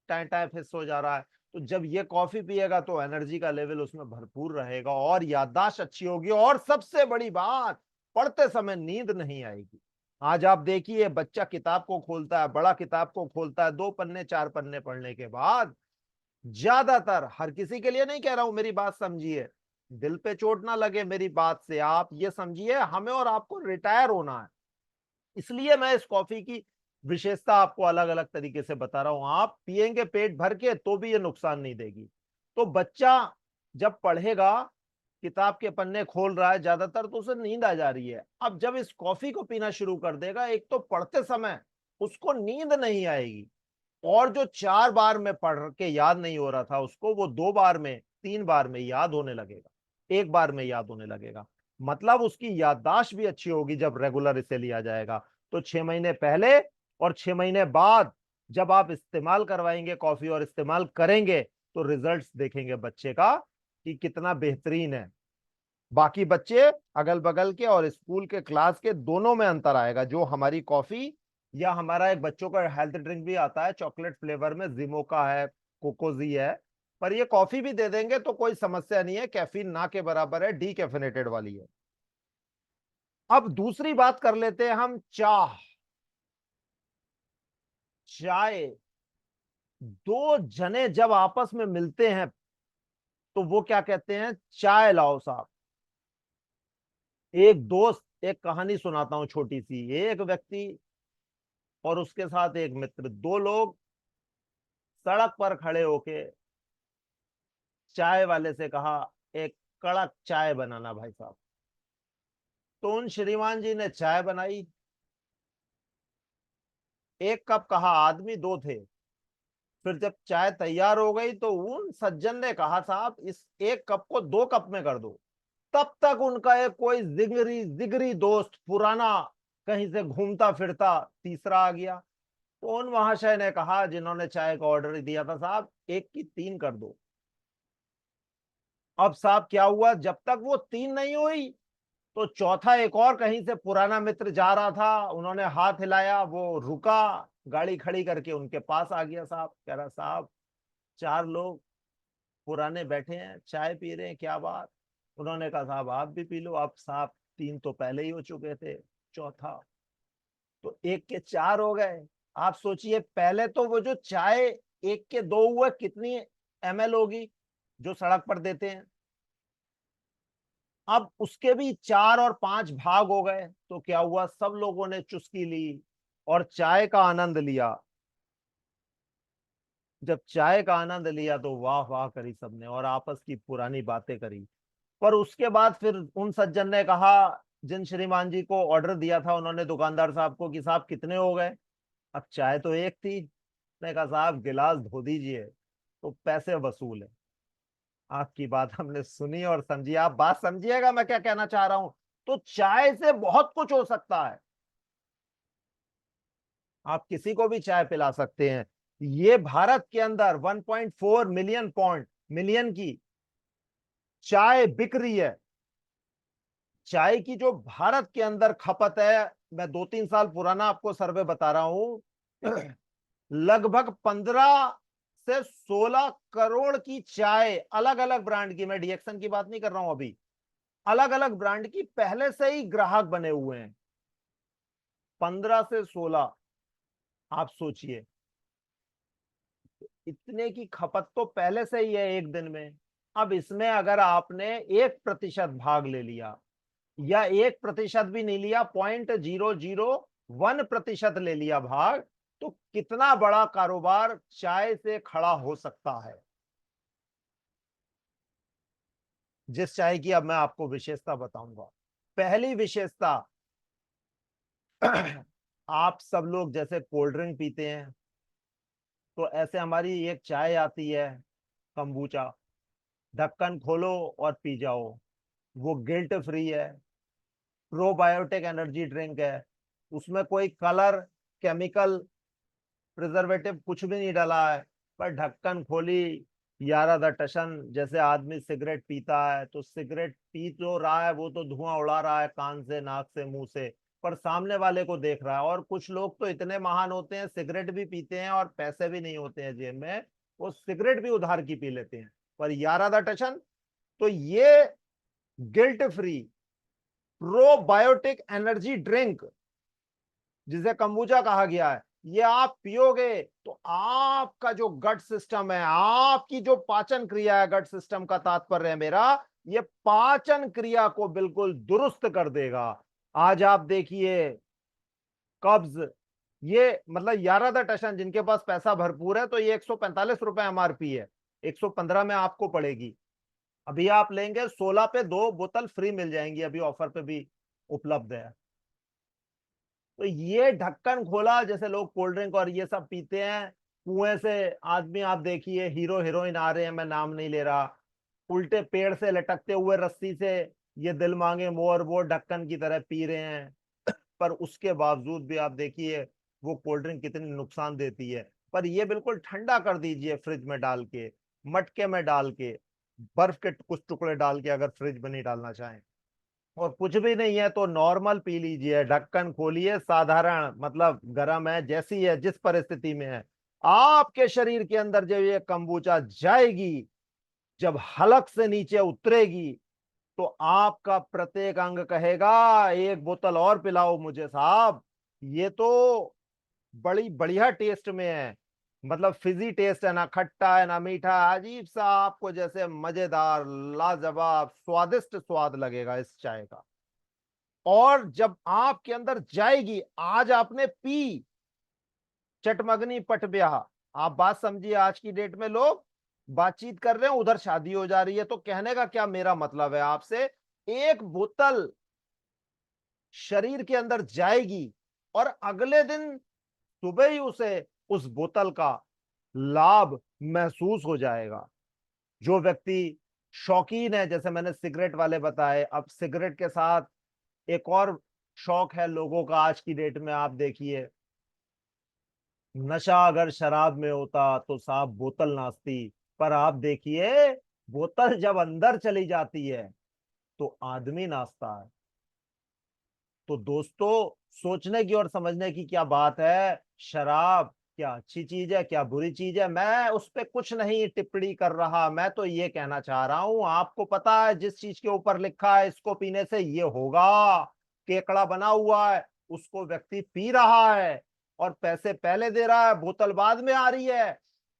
टाइम टाइम फिस हो जा रहा है। तो जब ये कॉफी पिएगा तो एनर्जी का लेवल उसमें भरपूर रहेगा, और याददाश्त अच्छी होगी, और सबसे बड़ी बात, पढ़ते समय नींद नहीं आएगी। आज आप देखिए, बच्चा किताब को खोलता है, बड़ा किताब को खोलता है, 2 पन्ने 4 पन्ने पढ़ने के बाद, ज्यादातर, हर किसी के लिए नहीं कह रहा हूं, मेरी बात समझिए, दिल पे चोट ना लगे मेरी बात से, आप ये समझिए हमें और आपको रिटायर होना है। इसलिए मैं इस कॉफी की विशेषता आपको अलग अलग तरीके से बता रहा हूं। आप पिएंगे पेट भर के तो भी ये नुकसान नहीं देगी। तो बच्चा जब पढ़ेगा किताब के पन्ने खोल रहा है ज्यादातर, तो उसे नींद आ जा रही है। अब जब इस कॉफी को पीना शुरू कर देगा, एक तो पढ़ते समय उसको नींद नहीं आएगी, और जो 4 बार में पढ़ के याद नहीं हो रहा था उसको, वो 2 बार में, 3 बार में याद होने लगेगा, 1 बार में याद होने लगेगा। मतलब उसकी याददाश्त भी अच्छी होगी जब रेगुलर इसे लिया जाएगा। तो 6 महीने पहले और 6 महीने बाद जब आप इस्तेमाल करवाएंगे कॉफी और इस्तेमाल करेंगे, तो रिजल्ट्स देखेंगे बच्चे का कि कितना बेहतरीन है। बाकी बच्चे अगल बगल के और स्कूल के क्लास के दोनों में अंतर आएगा। जो हमारी कॉफी, या हमारा एक बच्चों का हेल्थ ड्रिंक भी आता है चॉकलेट फ्लेवर में, जिमोका है, कोकोजी है, पर ये कॉफी भी दे देंगे तो कोई समस्या नहीं है, कैफीन ना के बराबर है, डीकैफिनेटेड वाली है। अब दूसरी बात कर लेते हैं हम, चाय। चाय, दो जने जब आपस में मिलते हैं तो वो क्या कहते हैं, चाय लाओ साहब। एक दोस्त, एक कहानी सुनाता हूं छोटी सी। एक व्यक्ति और उसके साथ एक मित्र, दो लोग सड़क पर खड़े होके चाय वाले से कहा, एक कड़क चाय बनाना भाई साहब। तो उन श्रीमान जी ने चाय बनाई। 1 कप कहा, आदमी 2 थे। फिर जब चाय तैयार हो गई तो उन सज्जन ने कहा, साहब इस 1 कप को 2 कप में कर दो। तब तक उनका एक कोई जिगरी जिगरी दोस्त पुराना, कहीं से घूमता फिरता तीसरा आ गया। तो उन महाशय ने कहा, जिन्होंने चाय का ऑर्डर दिया था, साहब 1 की 3 कर दो। अब साहब क्या हुआ, जब तक वो 3 नहीं हुई तो चौथा एक और कहीं से पुराना मित्र जा रहा था, उन्होंने हाथ हिलाया, वो रुका, गाड़ी खड़ी करके उनके पास आ गया। साहब कह रहा, साहब 4 लोग पुराने बैठे हैं, चाय पी रहे हैं, क्या बात। उन्होंने कहा, साहब आप भी पी लो। अब साहब 3 तो पहले ही हो चुके थे, चौथा, तो 1 के 4 हो गए। आप सोचिए, पहले तो वो जो चाय 1 के 2 हुए, कितनी ml होगी जो सड़क पर देते हैं। अब उसके भी 4 और 5 भाग हो गए, तो क्या हुआ, सब लोगों ने चुस्की ली और चाय का आनंद लिया। जब चाय का आनंद लिया तो वाह वाह करी सबने और आपस की पुरानी बातें करी। पर उसके बाद फिर उन सज्जन ने कहा, जिन श्रीमान जी को ऑर्डर दिया था उन्होंने दुकानदार साहब को, कि साहब कितने हो गए। अब चाय तो 1 थी। ने कहा, साहब गिलास धो दीजिए, तो पैसे वसूल है। आपकी बात हमने सुनी और समझी, आप बात समझिएगा मैं क्या कहना चाह रहा हूं। तो चाय से बहुत कुछ हो सकता है। आप किसी को भी चाय पिला सकते हैं। ये भारत के अंदर 1.4 मिलियन पॉइंट, मिलियन की चाय बिक रही है। चाय की जो भारत के अंदर खपत है, मैं 2-3 साल पुराना आपको सर्वे बता रहा हूं, लगभग 15 से 16 करोड़ की चाय, अलग अलग ब्रांड की, मैं डीएक्सन की बात नहीं कर रहा हूं अभी, अलग अलग ब्रांड की पहले से ही ग्राहक बने हुए हैं। 15 से 16, आप सोचिए, इतने की खपत तो पहले से ही है एक दिन में। अब इसमें अगर आपने 1% भाग ले लिया, या 1% भी नहीं लिया, 0.001% ले लिया भाग, तो कितना बड़ा कारोबार चाय से खड़ा हो सकता है। जिस चाय की अब मैं आपको विशेषता बताऊंगा। पहली विशेषता, आप सब लोग जैसे कोल्ड ड्रिंक पीते हैं, तो ऐसे हमारी एक चाय आती है, कंबूचा। ढक्कन खोलो और पी जाओ, वो गिल्ट फ्री है, प्रोबायोटिक एनर्जी ड्रिंक है। उसमें कोई कलर, केमिकल, प्रिजर्वेटिव कुछ भी नहीं डाला है। पर ढक्कन खोली, यारा द टशन, जैसे आदमी सिगरेट पीता है, तो सिगरेट पी तो रहा है, वो तो धुआं उड़ा रहा है कान से, नाक से, मुंह से, पर सामने वाले को देख रहा है। और कुछ लोग तो इतने महान होते हैं, सिगरेट भी पीते हैं और पैसे भी नहीं होते हैं जेब में, वो सिगरेट भी उधार की पी लेते हैं। पर यारा द टशन, तो ये guilt free probiotic energy drink, जिसे कंबूचा कहा गया है, ये आप पियोगे तो आपका जो गट सिस्टम है, आपकी जो पाचन क्रिया है, गट सिस्टम का तात्पर्य है मेरा, ये पाचन क्रिया को बिल्कुल दुरुस्त कर देगा। आज आप देखिए, कब्ज, ये मतलब यारा द टशन, जिनके पास पैसा भरपूर है, तो ये 145 रुपए एमआरपी है, 115 में आपको पड़ेगी। अभी आप लेंगे 16 पे 2 बोतल फ्री मिल जाएंगी, अभी ऑफर पे भी उपलब्ध है। तो ये ढक्कन खोला, जैसे लोग कोल्ड ड्रिंक और ये सब पीते हैं, कुएं से आदमी, आप देखिए हीरो हीरोइन आ रहे हैं, मैं नाम नहीं ले रहा, उल्टे पेड़ से लटकते हुए रस्सी से ये दिल मांगे मोर वो ढक्कन की तरह पी रहे हैं। पर उसके बावजूद भी आप देखिए वो कोल्ड ड्रिंक कितनी नुकसान देती है। पर ये बिल्कुल ठंडा कर दीजिए फ्रिज में डाल के, मटके में डाल के, बर्फ के कुछ टुकड़े डाल के, अगर फ्रिज में नहीं डालना चाहें, और कुछ भी नहीं है तो नॉर्मल पी लीजिए, ढक्कन खोलिए, साधारण, मतलब गर्म है जैसी है जिस परिस्थिति में है, आपके शरीर के अंदर जब ये कंबूचा जाएगी, जब हलक से नीचे उतरेगी, तो आपका प्रत्येक अंग कहेगा एक बोतल और पिलाओ मुझे साहब, ये तो बड़ी बढ़िया टेस्ट में है, मतलब फिजी टेस्ट है, ना खट्टा है ना मीठा, अजीब सा आपको जैसे मजेदार, लाजवाब, स्वादिष्ट स्वाद लगेगा इस चाय का। और जब आपके अंदर जाएगी, आज आपने पी, चटमगनी पट ब्याह, आप बात समझिए, आज की डेट में लोग बातचीत कर रहे हैं, उधर शादी हो जा रही है, तो कहने का क्या मेरा मतलब है आपसे, एक बोतल शरीर के अंदर जाएगी और अगले दिन सुबह ही उसे उस बोतल का लाभ महसूस हो जाएगा। जो व्यक्ति शौकीन है, जैसे मैंने सिगरेट वाले बताए, अब सिगरेट के साथ एक और शौक है लोगों का आज की डेट में, आप देखिए, नशा अगर शराब में होता तो साहब बोतल नाचती, पर आप देखिए बोतल जब अंदर चली जाती है तो आदमी नाचता है। तो दोस्तों, सोचने की और समझने की क्या बात है, शराब क्या अच्छी चीज है क्या बुरी चीज है, मैं उस पर कुछ नहीं टिप्पणी कर रहा, मैं तो ये कहना चाह रहा हूं, आपको पता है जिस चीज के ऊपर लिखा है इसको पीने से ये होगा, केकड़ा बना हुआ है, उसको व्यक्ति पी रहा है और पैसे पहले दे रहा है, बोतल बाद में आ रही है,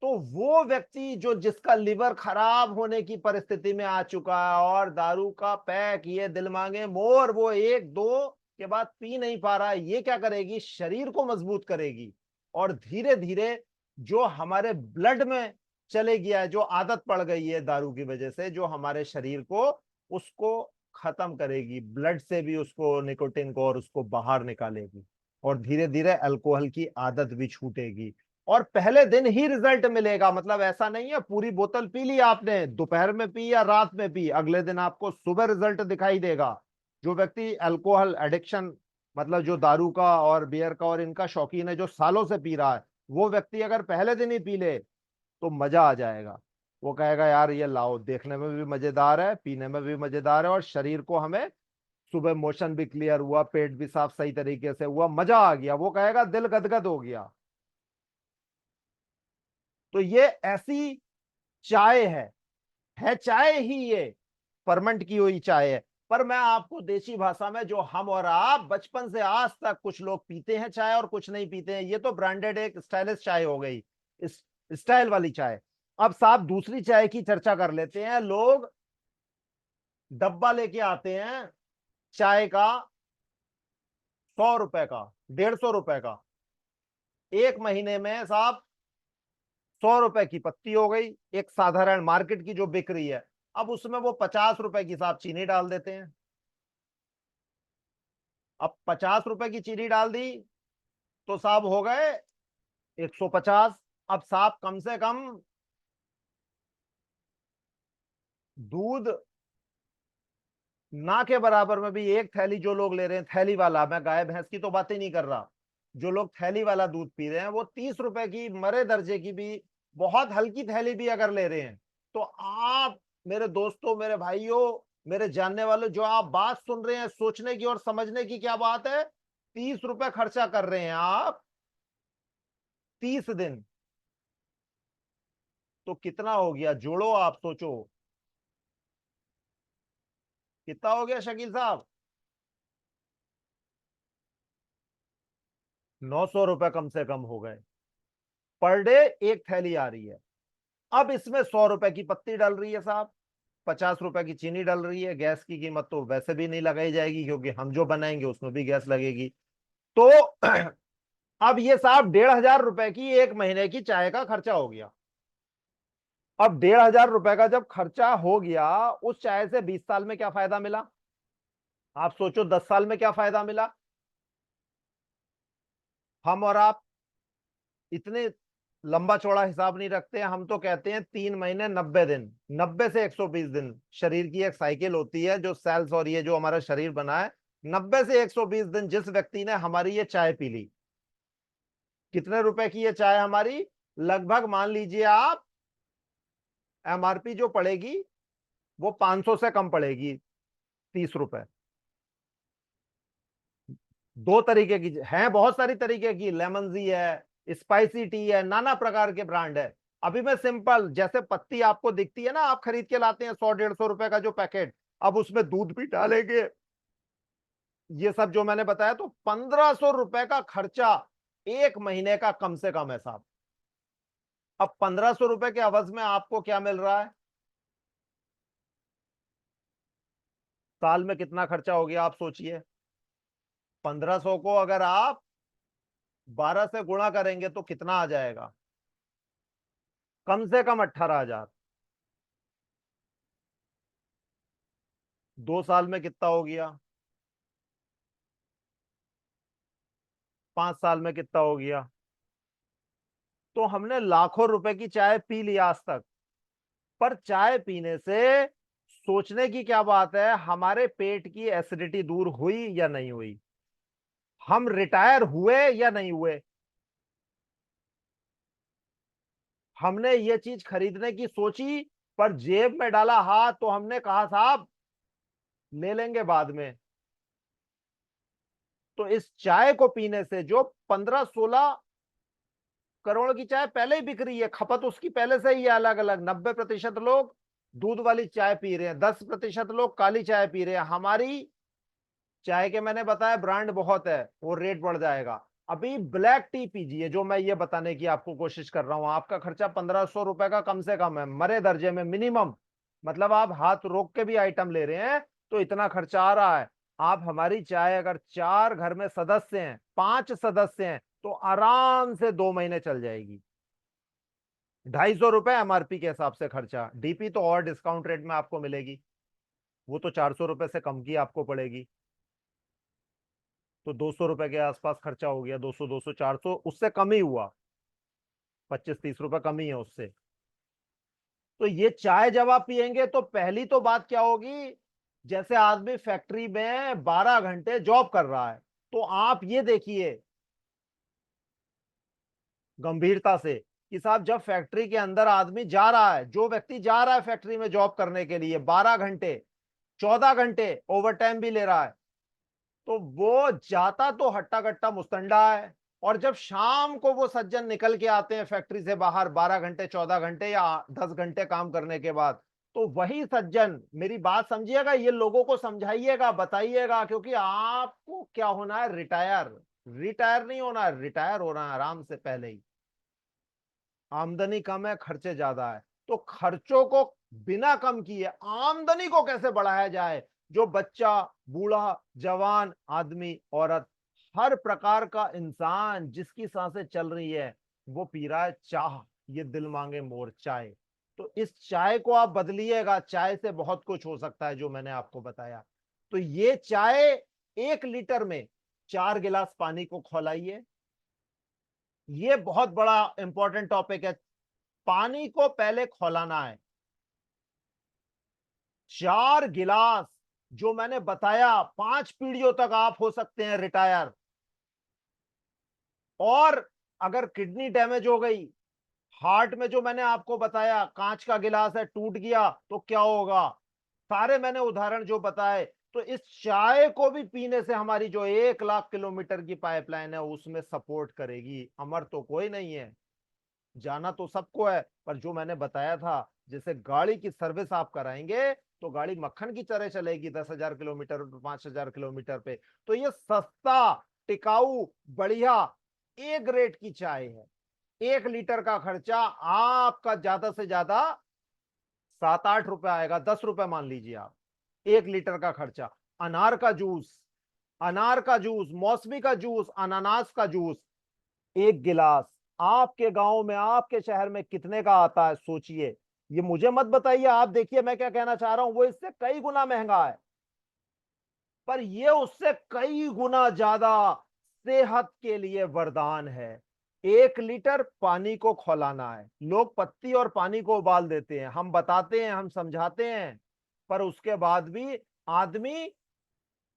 तो वो व्यक्ति जो जिसका लिवर खराब होने की परिस्थिति में आ चुका है और दारू का पैक ये दिल मांगे मोर वो एक दो के बाद पी नहीं पा रहा है, ये क्या करेगी, शरीर को मजबूत करेगी, और धीरे धीरे जो हमारे ब्लड में चले गया है, जो आदत पड़ गई है दारू की वजह से, जो हमारे शरीर को, उसको खत्म करेगी, ब्लड से भी उसको निकोटिन को और उसको बाहर निकालेगी, और धीरे धीरे अल्कोहल की आदत भी छूटेगी, और पहले दिन ही रिजल्ट मिलेगा, मतलब ऐसा नहीं है पूरी बोतल पी ली आपने, दोपहर में पी या रात में पी, अगले दिन आपको सुबह रिजल्ट दिखाई देगा। जो व्यक्ति अल्कोहल एडिक्शन, मतलब जो दारू का और बियर का और इनका शौकीन है, जो सालों से पी रहा है, वो व्यक्ति अगर पहले दिन ही पी ले तो मजा आ जाएगा, वो कहेगा यार ये लाओ, देखने में भी मजेदार है, पीने में भी मजेदार है, और शरीर को हमें सुबह मोशन भी क्लियर हुआ, पेट भी साफ सही तरीके से हुआ, मजा आ गया, वो कहेगा दिल गदगद हो गया। तो ये ऐसी चाय है चाय ही ये, फर्मेंट की हुई चाय है। पर मैं आपको देसी भाषा में, जो हम और आप बचपन से आज तक कुछ लोग पीते हैं चाय और कुछ नहीं पीते हैं, ये तो ब्रांडेड एक स्टाइलिश चाय हो गई, इस स्टाइल वाली चाय। अब साहब दूसरी चाय की चर्चा कर लेते हैं। लोग डब्बा लेके आते हैं चाय का, 100 रुपए का, 150 रुपए का, एक महीने में साहब 100 रुपए की पत्ती हो गई, एक साधारण मार्केट की जो बिक रही है। अब उसमें वो 50 रुपए की साहब चीनी डाल देते हैं। अब 50 रुपए की चीनी डाल दी तो साहब हो गए 150। अब साहब कम से कम दूध ना के बराबर में भी एक थैली जो लोग ले रहे हैं, थैली वाला, मैं गाय भैंस की तो बात ही नहीं कर रहा, जो लोग थैली वाला दूध पी रहे हैं, वो 30 रुपए की मरे दर्जे की भी, बहुत हल्की थैली भी अगर ले रहे हैं, तो आप मेरे दोस्तों, मेरे भाइयों, मेरे जानने वालों, जो आप बात सुन रहे हैं, सोचने की और समझने की क्या बात है, 30 रुपए खर्चा कर रहे हैं आप 30 दिन, तो कितना हो गया, जोड़ो आप सोचो, कितना हो गया शकील साहब, 900 रुपए कम से कम हो गए, पर डे एक थैली आ रही है। अब इसमें 100 रुपए की पत्ती डल रही है साहब, 50 रुपए की चीनी डल रही है, गैस की कीमत तो वैसे भी नहीं लगाई जाएगी क्योंकि हम जो बनाएंगे उसमें भी गैस लगेगी। तो अब ये साहब 1,500 रुपए की एक महीने की चाय का खर्चा हो गया। अब 1,500 रुपए का जब खर्चा हो गया, उस चाय से 20 साल में क्या फायदा मिला? आप सोचो 10 साल में क्या फायदा मिला? हम और आप इतने लंबा चौड़ा हिसाब नहीं रखते हैं। हम तो कहते हैं 3 महीने 90 दिन, 90 से 120 दिन शरीर की एक साइकिल होती है, जो सेल्स और ये जो हमारा शरीर बना है। 90 से 120 दिन जिस व्यक्ति ने हमारी ये चाय पी ली, कितने रुपए की ये चाय हमारी? लगभग मान लीजिए आप, एमआरपी जो पड़ेगी वो 500 से कम पड़ेगी, 30 रुपए। दो तरीके की है, बहुत सारी तरीके की, लेमन जी है, स्पाइसी टी है, नाना प्रकार के ब्रांड है। अभी मैं सिंपल, जैसे पत्ती आपको दिखती है ना, आप खरीद के लाते हैं 100 150 रुपए का जो पैकेट, अब उसमें दूध भी डालेंगे, ये सब जो मैंने बताया, तो 1,500 रुपए का खर्चा 1 महीने का कम से कम है साहब। अब 1,500 रुपए के अवध में आपको क्या मिल रहा है? साल में कितना खर्चा हो गया आप सोचिए। 1,500 को अगर आप 12 से गुणा करेंगे तो कितना आ जाएगा? कम से कम 18,000। 2 साल में कितना हो गया? 5 साल में कितना हो गया? तो हमने लाखों रुपए की चाय पी ली आज तक, पर चाय पीने से सोचने की क्या बात है, हमारे पेट की एसिडिटी दूर हुई या नहीं हुई? हम रिटायर हुए या नहीं हुए? हमने ये चीज खरीदने की सोची, पर जेब में डाला हाथ तो हमने कहा साहब ले लेंगे बाद में। तो इस चाय को पीने से जो 15 16 करोड़ की चाय पहले ही बिक रही है, खपत उसकी पहले से ही है अलग अलग। 90% लोग दूध वाली चाय पी रहे हैं, 10% लोग काली चाय पी रहे हैं। हमारी चाय के मैंने बताया ब्रांड बहुत है, वो रेट बढ़ जाएगा। अभी ब्लैक टी पीजिए, जो मैं ये बताने की आपको कोशिश कर रहा हूं, आपका खर्चा 1,500 रुपए का कम से कम है, मरे दर्जे में मिनिमम। मतलब आप हाथ रोक के भी आइटम ले रहे हैं तो इतना खर्चा आ रहा है। आप हमारी चाय, अगर 4 घर में सदस्य हैं, 5 सदस्य हैं, तो आराम से 2 महीने चल जाएगी। 250 रुपए एमआरपी के हिसाब से खर्चा, डीपी तो और डिस्काउंट रेट में आपको मिलेगी, वो तो 400 रुपए से कम की आपको पड़ेगी। तो 200 रुपए के आसपास खर्चा हो गया, 200 200 400, उससे कम ही हुआ, 25 30 रुपए कम ही है उससे। तो ये चाय जब आप पियेंगे तो पहली तो बात क्या होगी, जैसे आदमी फैक्ट्री में 12 घंटे जॉब कर रहा है, तो आप ये देखिए गंभीरता से कि साहब जब फैक्ट्री के अंदर आदमी जा रहा है, जो व्यक्ति जा रहा है फैक्ट्री में जॉब करने के लिए 12 घंटे, 14 घंटे ओवर टाइम भी ले रहा है, तो वो जाता तो हट्टा कट्टा मुस्तंडा है। और जब शाम को वो सज्जन निकल के आते हैं फैक्ट्री से बाहर 12 घंटे 14 घंटे या 10 घंटे काम करने के बाद, तो वही सज्जन, मेरी बात समझिएगा, ये लोगों को समझाइएगा, बताइएगा, क्योंकि आपको क्या होना है, रिटायर। रिटायर नहीं होना है, रिटायर होना है आराम से पहले ही। आमदनी कम है, खर्चे ज्यादा है, तो खर्चों को बिना कम किए आमदनी को कैसे बढ़ाया जाए? जो बच्चा, बूढ़ा, जवान, आदमी, औरत, हर प्रकार का इंसान जिसकी सांसें चल रही है, वो पी रहा है चाह। ये दिल मांगे मोर चाय। तो इस चाय को आप बदलिएगा, चाय से बहुत कुछ हो सकता है जो मैंने आपको बताया। तो ये चाय, 1 लीटर में 4 गिलास पानी को खौलाइए। ये बहुत बड़ा इंपॉर्टेंट टॉपिक है। पानी को पहले खौलाना है, 4 गिलास। जो मैंने बताया, 5 पीढ़ियों तक आप हो सकते हैं रिटायर। और अगर किडनी डैमेज हो गई, हार्ट में जो मैंने आपको बताया, कांच का गिलास है टूट गया तो क्या होगा, सारे मैंने उदाहरण जो बताए। तो इस चाय को भी पीने से हमारी जो 1 लाख किलोमीटर की पाइपलाइन है उसमें सपोर्ट करेगी। अमर तो कोई नहीं है, जाना तो सबको है, पर जो मैंने बताया था, जैसे गाड़ी की सर्विस आप कराएंगे तो गाड़ी मक्खन की तरह चलेगी 10,000 किलोमीटर 5,000 किलोमीटर पे। तो ये सस्ता, टिकाऊ, बढ़िया, ए ग्रेड की चाय है। 1 लीटर का खर्चा आपका ज्यादा से ज्यादा 7 8 रुपए आएगा, 10 रुपए मान लीजिए आप, 1 लीटर का खर्चा। अनार का जूस, अनार का जूस, मौसमी का जूस, अनानास का जूस, 1 गिलास आपके गांव में, आपके शहर में कितने का आता है सोचिए। ये मुझे मत बताइए, आप देखिए मैं क्या कहना चाह रहा हूं, वो इससे कई गुना महंगा है, पर ये उससे कई गुना ज्यादा सेहत के लिए वरदान है। 1 लीटर पानी को खौलाना है, लोग पत्ती और पानी को उबाल देते हैं, हम बताते हैं, हम समझाते हैं, पर उसके बाद भी आदमी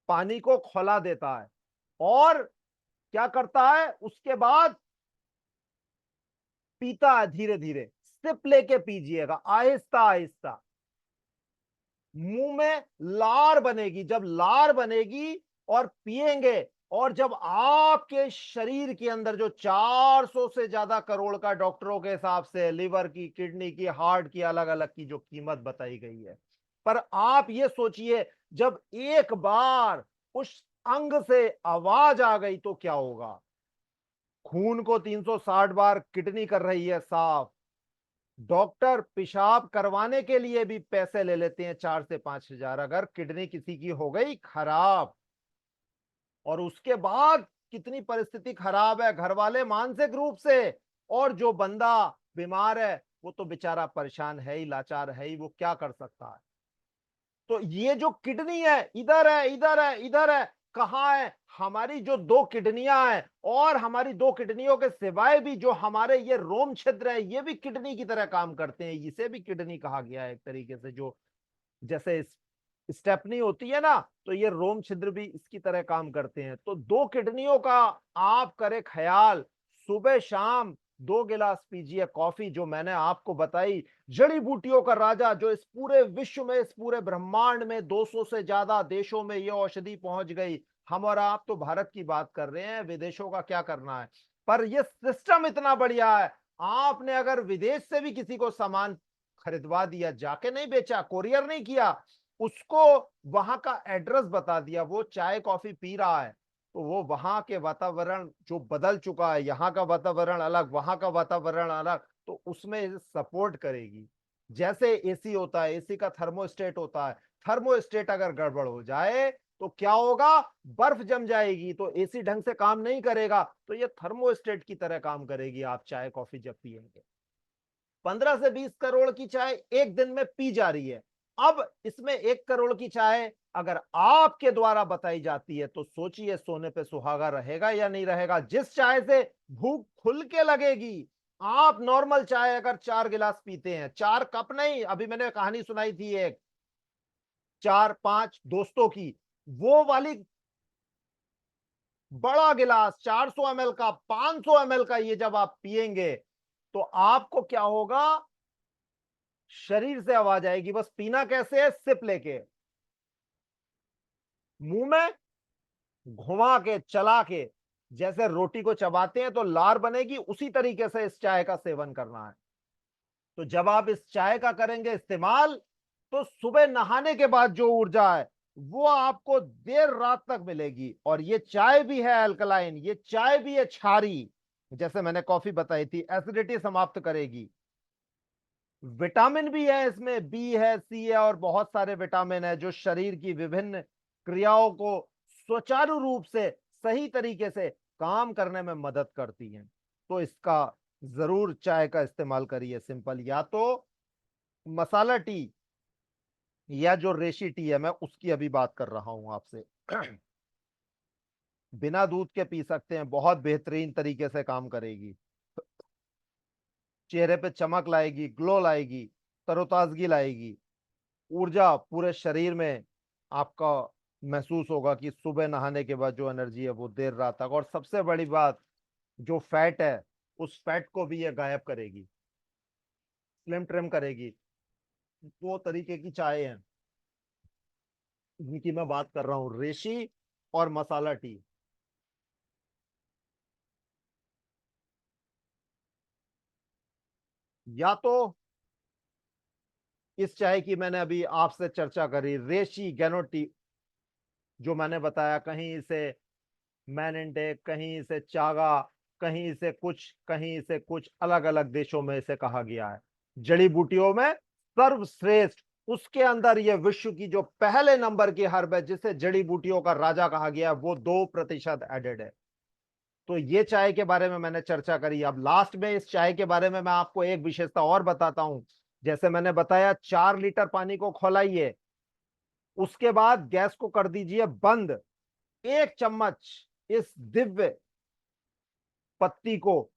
पानी को खौला देता है और क्या करता है उसके बाद, पीता है धीरे धीरे, सिप लेके पीजिएगा, आहिस्ता आहिस्ता। मुंह में लार बनेगी, जब लार बनेगी और पिएंगे, और जब आपके शरीर के अंदर जो 400 से ज्यादा करोड़ का डॉक्टरों के हिसाब से लिवर की, किडनी की, हार्ट की, अलग अलग की जो कीमत बताई गई है, पर आप ये सोचिए, जब एक बार उस अंग से आवाज आ गई तो क्या होगा। खून को 360 बार किडनी कर रही है साफ, डॉक्टर पेशाब करवाने के लिए भी पैसे ले लेते हैं 4 से 5 हजार, अगर किडनी किसी की हो गई खराब, और उसके बाद कितनी परिस्थिति खराब है घर वाले मानसिक रूप से, और जो बंदा बीमार है वो तो बेचारा परेशान है ही, लाचार है ही, वो क्या कर सकता है। तो ये जो किडनी है, इधर है, इधर है, इधर है, कहाँ है, हमारी जो 2 किडनियां हैं, और हमारी 2 किडनियों के सिवाय भी जो हमारे ये रोम छिद्र है, ये भी किडनी की तरह काम करते हैं, इसे भी किडनी कहा गया है एक तरीके से। जो जैसे स्टेपनी होती है ना, तो ये रोम छिद्र भी इसकी तरह काम करते हैं। तो 2 किडनियों का आप करें ख्याल, सुबह शाम 2 गिलास पीजिए कॉफी, जो मैंने आपको बताई, जड़ी बूटियों का राजा, जो इस पूरे विश्व में, इस पूरे ब्रह्मांड में 200 से ज्यादा देशों में ये औषधि पहुंच गई। हम और आप तो भारत की बात कर रहे हैं, विदेशों का क्या करना है, पर यह सिस्टम इतना बढ़िया है। आपने अगर विदेश से भी किसी को सामान खरीदवा दिया, जाके नहीं बेचा, कोरियर नहीं किया, उसको वहां का एड्रेस बता दिया, वो चाय कॉफी पी रहा है, तो वो वहां के वातावरण जो बदल चुका है, यहाँ का वातावरण अलग, वहां का वातावरण अलग, तो उसमें सपोर्ट करेगी। जैसे एसी होता है, एसी का थर्मोस्टेट होता है, थर्मोस्टेट अगर गड़बड़ हो जाए तो क्या होगा, बर्फ जम जाएगी, तो एसी ढंग से काम नहीं करेगा, तो ये थर्मोस्टेट की तरह काम करेगी आप चाय कॉफी जब पिएंगे। 15 से 20 करोड़ की चाय एक दिन में पी जा रही है, अब इसमें 1 करोड़ की चाय अगर आपके द्वारा बताई जाती है, तो सोचिए सोने पे सुहागा रहेगा या नहीं रहेगा। जिस चाय से भूख खुल के लगेगी, आप नॉर्मल चाय अगर 4 गिलास पीते हैं, 4 कप नहीं, अभी मैंने कहानी सुनाई थी एक 4-5 दोस्तों की, वो वाली बड़ा गिलास 400 ml का, 500 ml का, ये जब आप पिएंगे तो आपको क्या होगा, शरीर से आवाज आएगी। बस पीना कैसे है, सिप लेके, मुंह में घुमा के, चला के, जैसे रोटी को चबाते हैं तो लार बनेगी, उसी तरीके से इस चाय का सेवन करना है। तो जब आप इस चाय का करेंगे इस्तेमाल, तो सुबह नहाने के बाद जो ऊर्जा है वो आपको देर रात तक मिलेगी। और ये चाय भी है अल्कलाइन, ये चाय भी है क्षारी, जैसे मैंने कॉफी बताई थी, एसिडिटी समाप्त करेगी। विटामिन भी है इसमें, बी है, सी है, और बहुत सारे विटामिन है जो शरीर की विभिन्न क्रियाओं को सुचारू रूप से, सही तरीके से काम करने में मदद करती हैं। तो इसका जरूर चाय का इस्तेमाल करिए, सिंपल, या तो मसाला टी, या जो रेशी टी है, मैं उसकी अभी बात कर रहा हूं आपसे। बिना दूध के पी सकते हैं, बहुत बेहतरीन तरीके से काम करेगी, चेहरे पे चमक लाएगी, ग्लो लाएगी, तरोताजगी लाएगी, ऊर्जा पूरे शरीर में आपका महसूस होगा कि सुबह नहाने के बाद जो एनर्जी है वो देर रात तक। और सबसे बड़ी बात, जो फैट है उस फैट को भी ये गायब करेगी, स्लिम ट्रिम करेगी। 2 तरीके की चाय है जिनकी मैं बात कर रहा हूँ, रेशी और मसाला टी। या तो इस चाय की मैंने अभी आपसे चर्चा करी, रेशी गैनो टी, जो मैंने बताया, कहीं इसे मैनेंटे, कहीं इसे चागा, कहीं इसे कुछ, कहीं इसे कुछ, अलग अलग देशों में इसे कहा गया है जड़ी बूटियों में सर्वश्रेष्ठ। उसके अंदर यह विश्व की जो पहले नंबर की हर्ब है, जिसे जड़ी बूटियों का राजा कहा गया है, वो 2% एडेड है। तो ये चाय के बारे में मैंने चर्चा करी। अब लास्ट में इस चाय के बारे में मैं आपको एक विशेषता और बताता हूं। जैसे मैंने बताया 4 लीटर पानी को खौलाइए, उसके बाद गैस को कर दीजिए बंद। 1 चम्मच इस दिव्य पत्ती को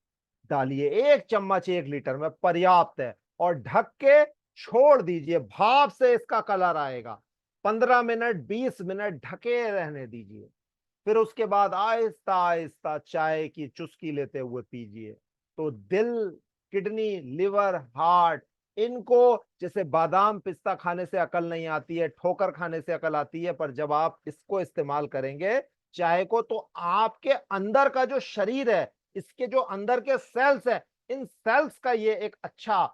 डालिए, 1 चम्मच 1 लीटर में पर्याप्त है, और ढक के छोड़ दीजिए। भाप से इसका कलर आएगा। 15 मिनट 20 मिनट ढके रहने दीजिए। फिर उसके बाद आहिस्ता आहिस्ता चाय की चुस्की लेते हुए पीजिए। तो दिल, किडनी, लिवर, हार्ट, इनको, जैसे बादाम पिस्ता खाने से अकल नहीं आती है, ठोकर खाने से अकल आती है, पर जब आप इसको इस्तेमाल करेंगे चाय को, तो आपके अंदर का जो शरीर है, इसके जो अंदर के सेल्स है, इन सेल्स का ये एक अच्छा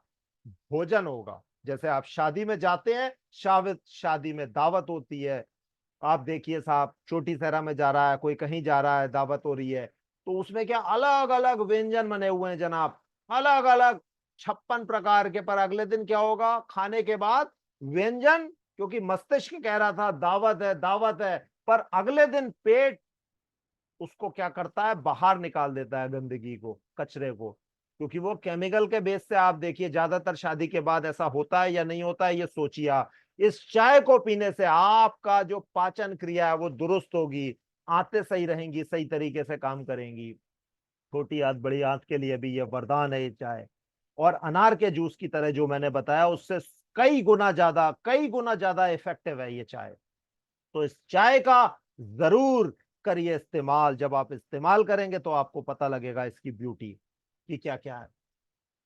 भोजन होगा। जैसे आप शादी में जाते हैं, शादी में दावत होती है, आप देखिए साहब छोटी सहरा में जा रहा है, कोई कहीं जा रहा है, दावत हो रही है, तो उसमें क्या अलग अलग व्यंजन बने हुए हैं जनाब, अलग अलग 56 प्रकार के। पर अगले दिन क्या होगा खाने के बाद? व्यंजन, क्योंकि मस्तिष्क कह रहा था दावत है दावत है, पर अगले दिन पेट उसको क्या करता है, बाहर निकाल देता है गंदगी को, कचरे को। क्योंकि वो केमिकल के बेस से, आप देखिए ज्यादातर शादी के बाद ऐसा होता है या नहीं होता है, ये सोचिए आप। इस चाय को पीने से आपका जो पाचन क्रिया है वो दुरुस्त होगी, आंतें सही रहेंगी, सही तरीके से काम करेंगी। छोटी आंत बड़ी आंत के लिए भी ये वरदान है ये चाय। और अनार के जूस की तरह जो मैंने बताया, उससे कई गुना ज्यादा इफेक्टिव है ये चाय। तो इस चाय का जरूर करिए इस्तेमाल। जब आप इस्तेमाल करेंगे तो आपको पता लगेगा इसकी ब्यूटी कि क्या क्या है।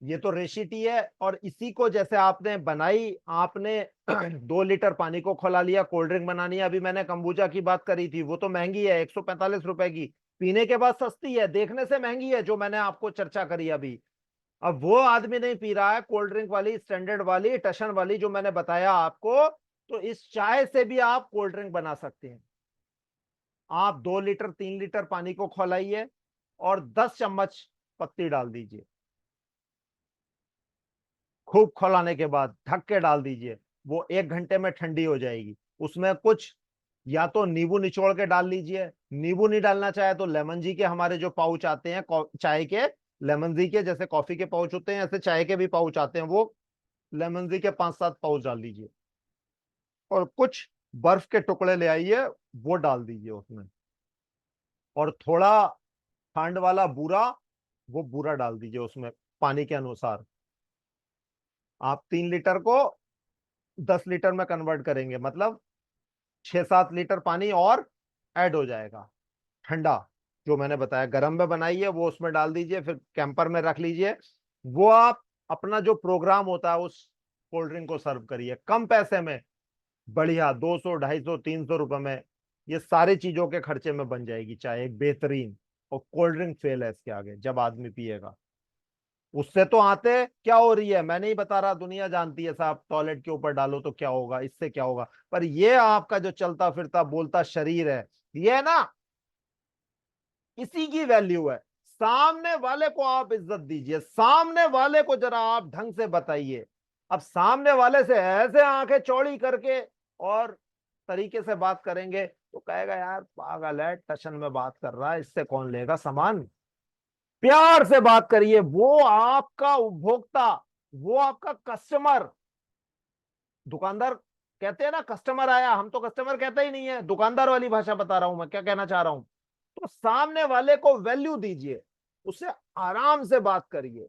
ये तो रेसिपी है, और इसी को जैसे आपने बनाई, आपने 2 लीटर पानी को खौला लिया, कोल्ड ड्रिंक बनानी है। अभी मैंने कंबूचा की बात करी थी, वो तो महंगी है, 145 रुपए की। पीने के बाद सस्ती है, देखने से महंगी है, जो मैंने आपको चर्चा करी अभी। अब वो आदमी नहीं पी रहा है कोल्ड ड्रिंक वाली, स्टैंडर्ड वाली, टशन वाली जो मैंने बताया आपको, तो इस चाय से भी आप कोल्ड ड्रिंक बना सकते हैं। आप 2 लीटर 3 लीटर पानी को खौलाइए और 10 चम्मच पत्ती डाल दीजिए। खूब खौलाने के बाद ढक के डाल दीजिए। वो 1 घंटे में ठंडी हो जाएगी। उसमें कुछ या तो नींबू निचोड़ के डाल लीजिए, नींबू नहीं डालना चाहे तो लेमन जी के हमारे जो पाउच आते हैं चाय के, लेमन जी के जैसे कॉफी के पाउच होते हैं, ऐसे चाय के भी पाउच आते हैं, वो लेमन जी के 5-7 पाउच डाल दीजिए। और कुछ बर्फ के टुकड़े ले आइए, वो डाल दीजिए उसमें। और थोड़ा खंड वाला बूरा, वो बूरा डाल दीजिए उसमें, पानी के अनुसार। आप 3 लीटर को 10 लीटर में कन्वर्ट करेंगे, मतलब 6-7 लीटर पानी और ऐड हो जाएगा ठंडा। जो मैंने बताया गर्म में बनाइए, वो उसमें डाल दीजिए, फिर कैंपर में रख लीजिए। वो आप अपना जो प्रोग्राम होता है उस कोल्ड ड्रिंक को सर्व करिए कम पैसे में, बढ़िया 200 250 300 रुपए में ये सारी चीजों के खर्चे में बन जाएगी चाय, एक बेहतरीन। और कोल्ड ड्रिंक फेल है इसके आगे जब आदमी पिएगा। उससे तो आते क्या हो रही है मैं नहीं बता रहा, दुनिया जानती है साहब, टॉयलेट के ऊपर डालो तो क्या होगा, इससे क्या होगा। पर ये आपका जो चलता फिरता बोलता शरीर है, ये है ना, इसी की वैल्यू है। सामने वाले को आप इज्जत दीजिए, सामने वाले को जरा आप ढंग से बताइए। अब सामने वाले से ऐसे आंखें चौड़ी करके और तरीके से बात करेंगे तो कहेगा यार पागल है, टशन में बात कर रहा है, इससे कौन लेगा सामान। प्यार से बात करिए, वो आपका उपभोक्ता, वो आपका कस्टमर। दुकानदार कहते हैं ना कस्टमर आया, हम तो कस्टमर कहते ही नहीं है, दुकानदार वाली भाषा बता रहा हूं मैं, क्या कहना चाह रहा हूं। तो सामने वाले को वैल्यू दीजिए, उससे आराम से बात करिए।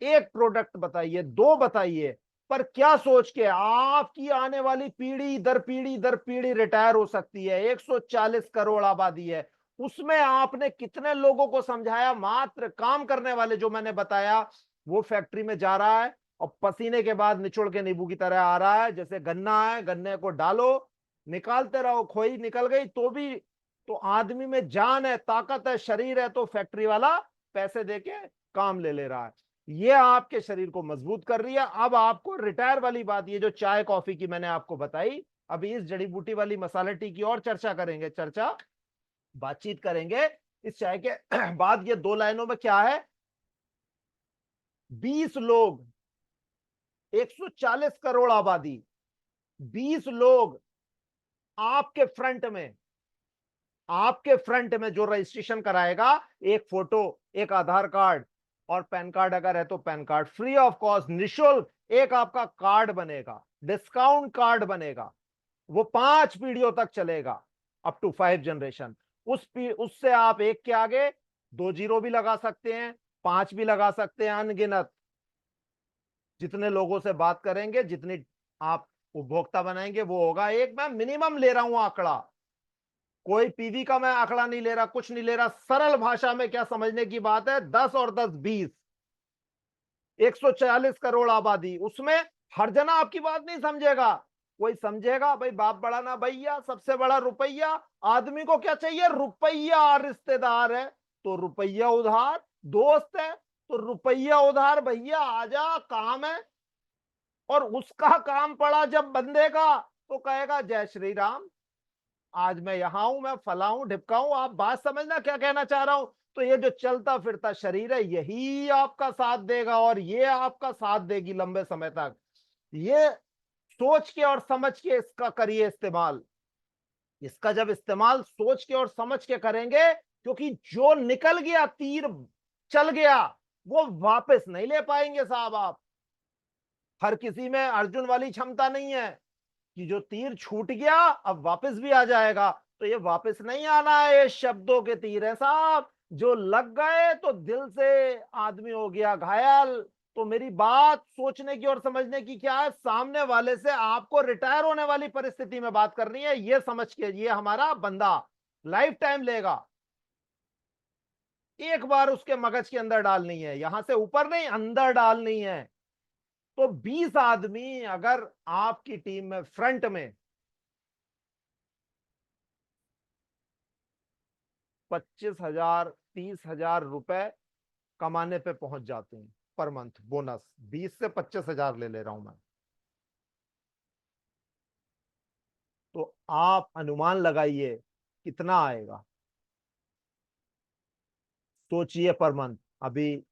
एक प्रोडक्ट बताइए, दो बताइए, पर क्या सोच के आपकी आने वाली पीढ़ी दर पीढ़ी रिटायर हो सकती है। 140 करोड़ आबादी है, उसमें आपने कितने लोगों को समझाया। मात्र काम करने वाले जो मैंने बताया, वो फैक्ट्री में जा रहा है और पसीने के बाद निचोड़ के नींबू की तरह आ रहा है। जैसे गन्ना है, गन्ने को डालो, निकालते रहो, खोई निकल गई तो भी, तो आदमी में जान है, ताकत है, शरीर है, तो फैक्ट्री वाला पैसे देके काम ले ले रहा है। ये आपके शरीर को मजबूत कर रही है। अब आपको रिटायर वाली बात, ये जो चाय कॉफी की मैंने आपको बताई, अभी इस जड़ी बूटी वाली मसाले टी की और चर्चा करेंगे, बातचीत करेंगे इस चाय के बाद। ये 2 लाइनों में क्या है, 20 लोग, 140 करोड़ आबादी, 20 लोग आपके फ्रंट में, आपके फ्रंट में जो रजिस्ट्रेशन कराएगा, एक फोटो, एक आधार कार्ड, और पैन कार्ड अगर है तो pan card free of cost, निशुल्क एक आपका कार्ड बनेगा, डिस्काउंट कार्ड बनेगा। वो 5 पीढ़ियों तक चलेगा, अप टू 5 जनरेशन। उससे आप एक के आगे 2 जीरो भी लगा सकते हैं, 5 भी लगा सकते हैं, अनगिनत। जितने लोगों से बात करेंगे, जितनी आप उपभोक्ता बनाएंगे, वो होगा। एक मैं मिनिमम ले रहा हूं आंकड़ा, कोई पीवी का मैं आंकड़ा नहीं ले रहा, कुछ नहीं ले रहा। सरल भाषा में क्या समझने की बात है, 10 और 10 20, 140 करोड़ आबादी, उसमें हर जना आपकी बात नहीं समझेगा। कोई समझेगा, भाई बाप बड़ा ना भैया, सबसे बड़ा रुपया। आदमी को क्या चाहिए, रुपया। रिश्तेदार है तो रुपया उधार, दोस्त है तो रुपया उधार, भैया आजा काम है। और उसका काम पड़ा जब बंदे का, तो कहेगा जय श्री राम, आज मैं यहां हूं, मैं फला हूं ढिपका हूं। आप बात समझना क्या कहना चाह रहा हूं। तो ये जो चलता फिरता शरीर है, यही आपका साथ देगा, और ये आपका साथ देगी लंबे समय तक। ये सोच के और समझ के इसका करिए इस्तेमाल। इसका जब इस्तेमाल सोच के और समझ के करेंगे, क्योंकि जो निकल गया, तीर चल गया, वो वापस नहीं ले पाएंगे साहब आप। हर किसी में अर्जुन वाली क्षमता नहीं है कि जो तीर छूट गया अब वापस भी आ जाएगा। तो ये वापस नहीं आना है, ये शब्दों के तीर है साहब। जो लग गए तो दिल से आदमी हो गया घायल। तो मेरी बात सोचने की और समझने की क्या है, सामने वाले से आपको रिटायर होने वाली परिस्थिति में बात करनी है, ये समझ के। ये हमारा बंदा लाइफ टाइम लेगा, एक बार उसके मगज के अंदर डालनी है, यहां से ऊपर नहीं, अंदर डालनी है। तो 20 आदमी अगर आपकी टीम में फ्रंट में 25,000 30,000 रुपए कमाने पे पहुंच जाते हैं पर मंथ, बोनस 20 से 25,000 ले रहा हूं मैं। तो आप अनुमान लगाइए कितना आएगा, सोचिए पर मंथ। अभी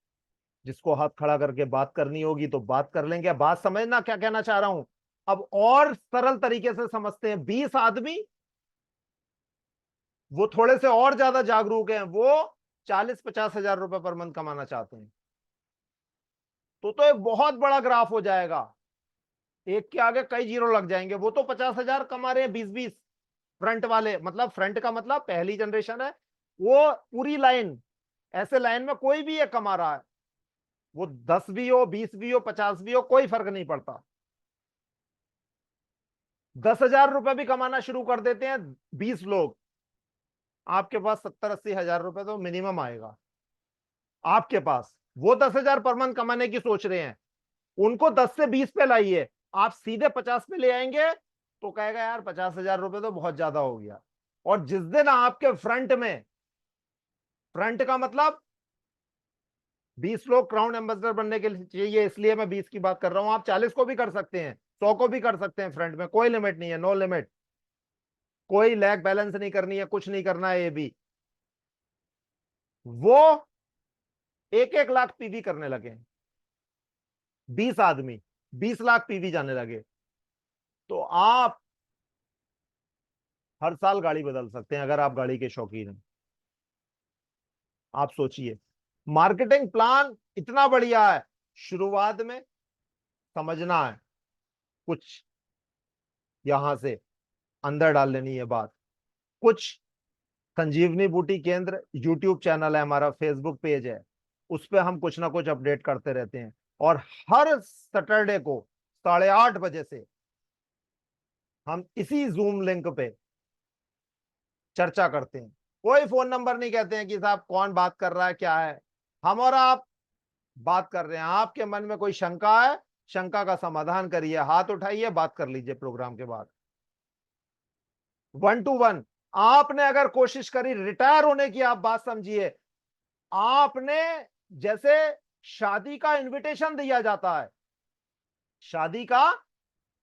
जिसको हाथ खड़ा करके बात करनी होगी तो बात कर लेंगे। बात समझना क्या कहना चाह रहा हूं। अब और सरल तरीके से समझते हैं। 20 आदमी, वो थोड़े से और ज्यादा जागरूक हैं, वो 40-50 हजार रुपए पर मंथ कमाना चाहते हैं। तो एक बहुत बड़ा ग्राफ हो जाएगा, एक के आगे कई जीरो लग जाएंगे। वो तो 50,000 कमा रहे हैं, 20-20 फ्रंट वाले। मतलब फ्रंट का मतलब पहली जनरेशन है, वो पूरी लाइन, ऐसे लाइन में कोई भी ये कमा रहा है। वो 10 भी हो, 20 भी हो, 50 भी हो, कोई फर्क नहीं पड़ता। 10,000 रुपए भी कमाना शुरू कर देते हैं 20 लोग, आपके पास 70-80 हजार रुपए तो मिनिमम आएगा आपके पास। वो 10,000 पर मंथ कमाने की सोच रहे हैं, उनको 10 से 20 पे लाइए, आप सीधे 50 पे ले आएंगे तो कहेगा यार 50,000 रुपए तो बहुत ज्यादा हो गया। और जिस दिन आपके फ्रंट में, फ्रंट का मतलब 20 लोग क्राउन एम्बेसडर बनने के लिए चाहिए, इसलिए मैं 20 की बात कर रहा हूं। आप 40 को भी कर सकते हैं, 100 को भी कर सकते हैं, फ्रंट में कोई लिमिट नहीं है, नो लिमिट। कोई लैग बैलेंस नहीं करनी है, कुछ नहीं करना है। ये भी वो 1-1 लाख पीवी करने लगे, 20 आदमी 20 लाख पीवी जाने लगे। तो आप हर साल गाड़ी बदल सकते हैं अगर आप गाड़ी के शौकीन हैं। आप सोचिए, मार्केटिंग प्लान इतना बढ़िया है। शुरुआत में समझना है, कुछ यहां से अंदर डाल लेनी है बात। कुछ संजीवनी बूटी केंद्र यूट्यूब चैनल है हमारा, फेसबुक पेज है, उस पर हम कुछ ना कुछ अपडेट करते रहते हैं। और हर सैटरडे को 8:30 बजे से हम इसी जूम लिंक पे चर्चा करते हैं। कोई फोन नंबर नहीं कहते हैं कि साहब कौन बात कर रहा है क्या है। हम और आप बात कर रहे हैं, आपके मन में कोई शंका है, शंका का समाधान करिए, हाथ उठाइए, बात कर लीजिए प्रोग्राम के बाद। 1-to-1। आपने अगर कोशिश करी रिटायर होने की, आप बात समझिए, आपने जैसे शादी का इनविटेशन दिया जाता है, शादी का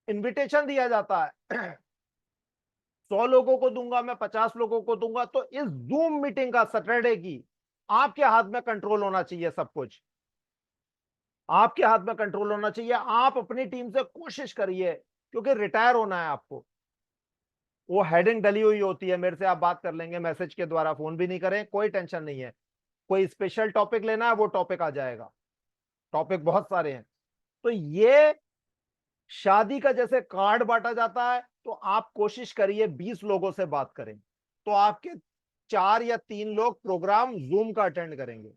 इनविटेशन दिया जाता है, 100 लोगों को दूंगा मैं, 50 लोगों को दूंगा, तो इस जूम मीटिंग का सैटरडे की आपके हाथ में कंट्रोल होना चाहिए। सब कुछ आपके हाथ में कंट्रोल होना चाहिए। आप अपनी टीम से कोशिश करिए, क्योंकि रिटायर होना है आपको। वो हेडिंग डली हुई होती है, मेरे से आप बात कर लेंगे मैसेज के द्वारा, फोन भी नहीं करें, कोई टेंशन नहीं है। कोई स्पेशल टॉपिक लेना है वो टॉपिक आ जाएगा, टॉपिक बहुत सारे हैं। तो ये शादी का जैसे कार्ड बांटा जाता है, तो आप कोशिश करिए 20 लोगों से बात करें, तो आपके 4 या 3 लोग प्रोग्राम जूम का अटेंड करेंगे।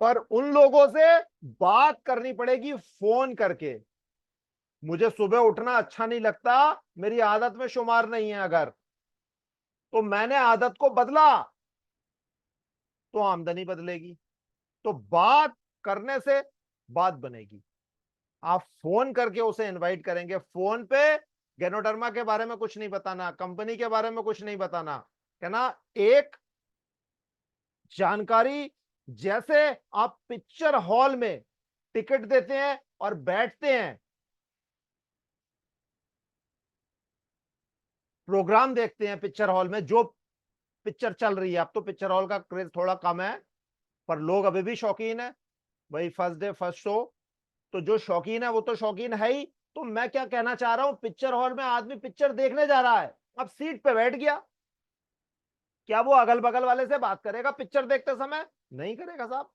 पर उन लोगों से बात करनी पड़ेगी फोन करके। मुझे सुबह उठना अच्छा नहीं लगता, मेरी आदत में शुमार नहीं है अगर, तो मैंने आदत को बदला, तो आमदनी बदलेगी। तो बात करने से बात बनेगी। आप फोन करके उसे इनवाइट करेंगे, फोन पे गैनोडर्मा के बारे में कुछ नहीं बताना, कंपनी के बारे में कुछ नहीं बताना, कहना एक जानकारी, जैसे आप पिक्चर हॉल में टिकट देते हैं और बैठते हैं, प्रोग्राम देखते हैं पिक्चर हॉल में, जो पिक्चर चल रही है, अब तो पिक्चर हॉल का क्रेज थोड़ा कम है, पर लोग अभी भी शौकीन है भाई, फर्स्ट डे फर्स्ट शो। तो जो शौकीन है वो तो शौकीन है ही। तो मैं क्या कहना चाह रहा हूं, पिक्चर हॉल में आदमी पिक्चर देखने जा रहा है, अब सीट पे बैठ गया, क्या वो अगल बगल वाले से बात करेगा पिक्चर देखते समय? नहीं करेगा साहब।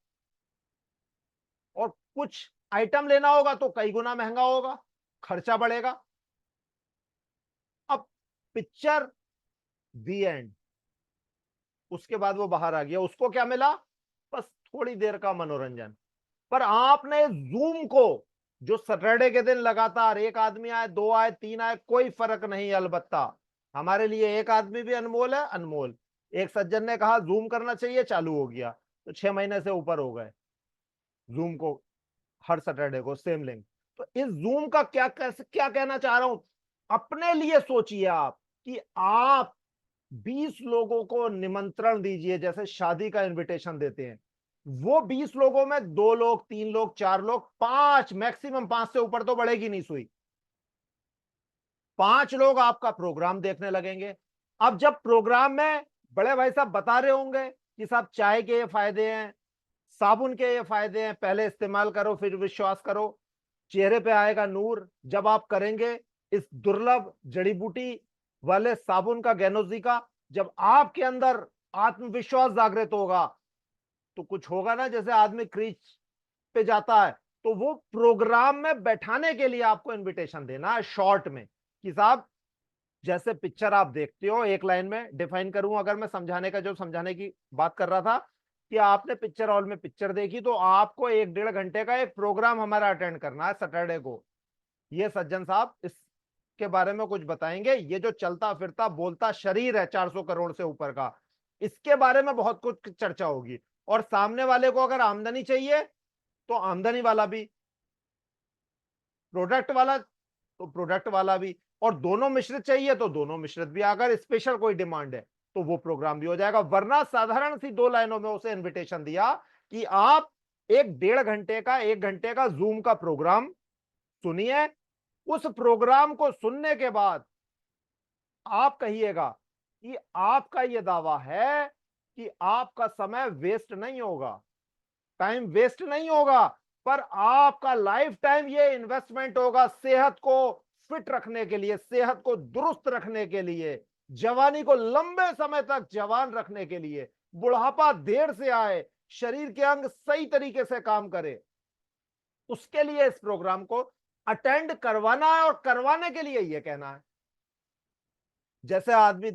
और कुछ आइटम लेना होगा तो कई गुना महंगा होगा, खर्चा बढ़ेगा। अब पिक्चर दी एंड, उसके बाद वो बाहर आ गया, उसको क्या मिला? बस थोड़ी देर का मनोरंजन। पर आपने जूम को, जो सैटरडे के दिन लगातार एक आदमी आए, 2 आए, 3 आए, कोई फर्क नहीं, अलबत्ता हमारे लिए एक आदमी भी अनमोल है, अनमोल। एक सज्जन ने कहा जूम करना चाहिए, चालू हो गया, तो 6 महीने से ऊपर हो गए जूम को, हर सैटरडे को सेम लिंक। तो इस जूम का क्या कहना चाह रहा हूं, अपने लिए सोचिए आप, कि आप 20 लोगों को निमंत्रण दीजिए, जैसे शादी का इनविटेशन देते हैं। वो 20 लोगों में 2 लोग, 3 लोग, 4 लोग, 5, मैक्सिमम 5 से ऊपर तो बढ़ेगी नहीं सुई, 5 लोग आपका प्रोग्राम देखने लगेंगे। अब जब प्रोग्राम में बड़े भाई साहब बता रहे होंगे कि साहब चाय के ये फायदे हैं, साबुन के ये फायदे हैं, पहले इस्तेमाल करो फिर विश्वास करो, चेहरे पे आएगा नूर जब आप करेंगे इस दुर्लभ जड़ी बूटी वाले साबुन का, गैनोजी का, जब आपके अंदर आत्मविश्वास जागृत होगा, तो कुछ होगा ना, जैसे आदमी क्रीज पे जाता है, तो वो प्रोग्राम में बैठाने के लिए आपको इनविटेशन देना है शॉर्ट में, कि साहब जैसे पिक्चर आप देखते हो, एक लाइन में डिफाइन करूं अगर मैं समझाने का, जो समझाने की बात कर रहा था, कि आपने पिक्चर हॉल में पिक्चर देखी, तो आपको 1-1.5 घंटे का एक प्रोग्राम हमारा अटेंड करना है सैटरडे को। ये सज्जन साहब इसके बारे में कुछ बताएंगे, ये जो चलता फिरता बोलता शरीर है 400 करोड़ से ऊपर का, इसके बारे में बहुत कुछ चर्चा होगी। और सामने वाले को अगर आमदनी चाहिए तो आमदनी वाला भी, प्रोडक्ट वाला तो प्रोडक्ट वाला भी, और दोनों मिश्रित चाहिए तो दोनों मिश्रित भी, अगर स्पेशल कोई डिमांड है तो वो प्रोग्राम भी हो जाएगा। वरना साधारण सी 2 लाइनों में उसे इनविटेशन दिया कि आप 1-1.5 घंटे का, 1 घंटे का जूम का प्रोग्राम सुनिए, उस प्रोग्राम को सुनने के बाद आप कहिएगा कि आपका यह दावा है कि आपका समय वेस्ट नहीं होगा, टाइम वेस्ट नहीं होगा, पर आपका लाइफ टाइम ये इन्वेस्टमेंट होगा सेहत को फिट रखने के लिए, सेहत को दुरुस्त रखने के लिए, जवानी को लंबे समय तक जवान रखने के लिए, बुढ़ापा देर से आए, शरीर के अंग सही तरीके से काम करे, उसके लिए इस प्रोग्राम को अटेंड करवाना है, और करवाने के लिए यह कहना है। जैसे आदमी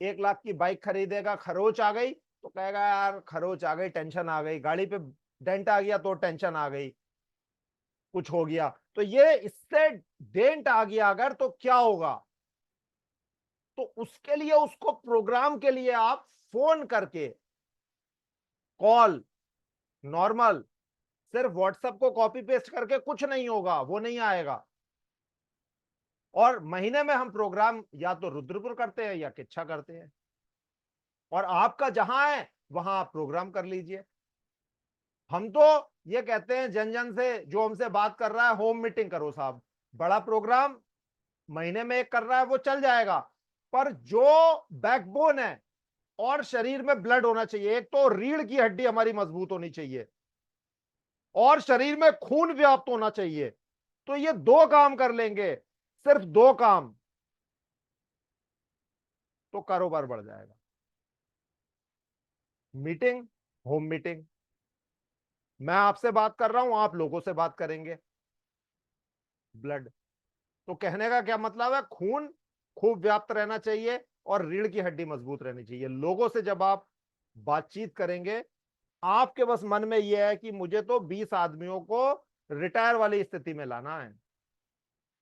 1 लाख की बाइक खरीदेगा, खरोच आ गई तो कहेगा यार खरोच आ गई, टेंशन आ गई, गाड़ी पे डेंट आ गया तो टेंशन आ गई, कुछ हो गया, तो ये इससे डेंट आ गया अगर तो क्या होगा, तो उसके लिए उसको प्रोग्राम के लिए आप फोन करके, कॉल नॉर्मल, सिर्फ व्हाट्सएप को कॉपी पेस्ट करके कुछ नहीं होगा, वो नहीं आएगा। और महीने में हम प्रोग्राम या तो रुद्रपुर करते हैं या किच्छा करते हैं, और आपका जहां है वहां आप प्रोग्राम कर लीजिए। हम तो ये कहते हैं जन जन से, जो हमसे बात कर रहा है, होम मीटिंग करो साहब, बड़ा प्रोग्राम महीने में एक कर रहा है वो चल जाएगा, पर जो बैकबोन है, और शरीर में ब्लड होना चाहिए, एक तो रीढ़ की हड्डी हमारी मजबूत होनी चाहिए, और शरीर में खून व्याप्त होना चाहिए, तो ये 2 काम कर लेंगे, सिर्फ 2 काम, तो कारोबार बढ़ जाएगा। Meeting, home meeting. मैं आपसे बात कर रहा हूं, आप लोगों से बात करेंगे। ब्लड, तो कहने का क्या मतलब है, खून खूब व्याप्त रहना चाहिए और रीढ़ की हड्डी मजबूत रहनी चाहिए। लोगों से जब आप बातचीत करेंगे, आपके बस मन में यह है कि मुझे तो 20 आदमियों को रिटायर वाली स्थिति में लाना है।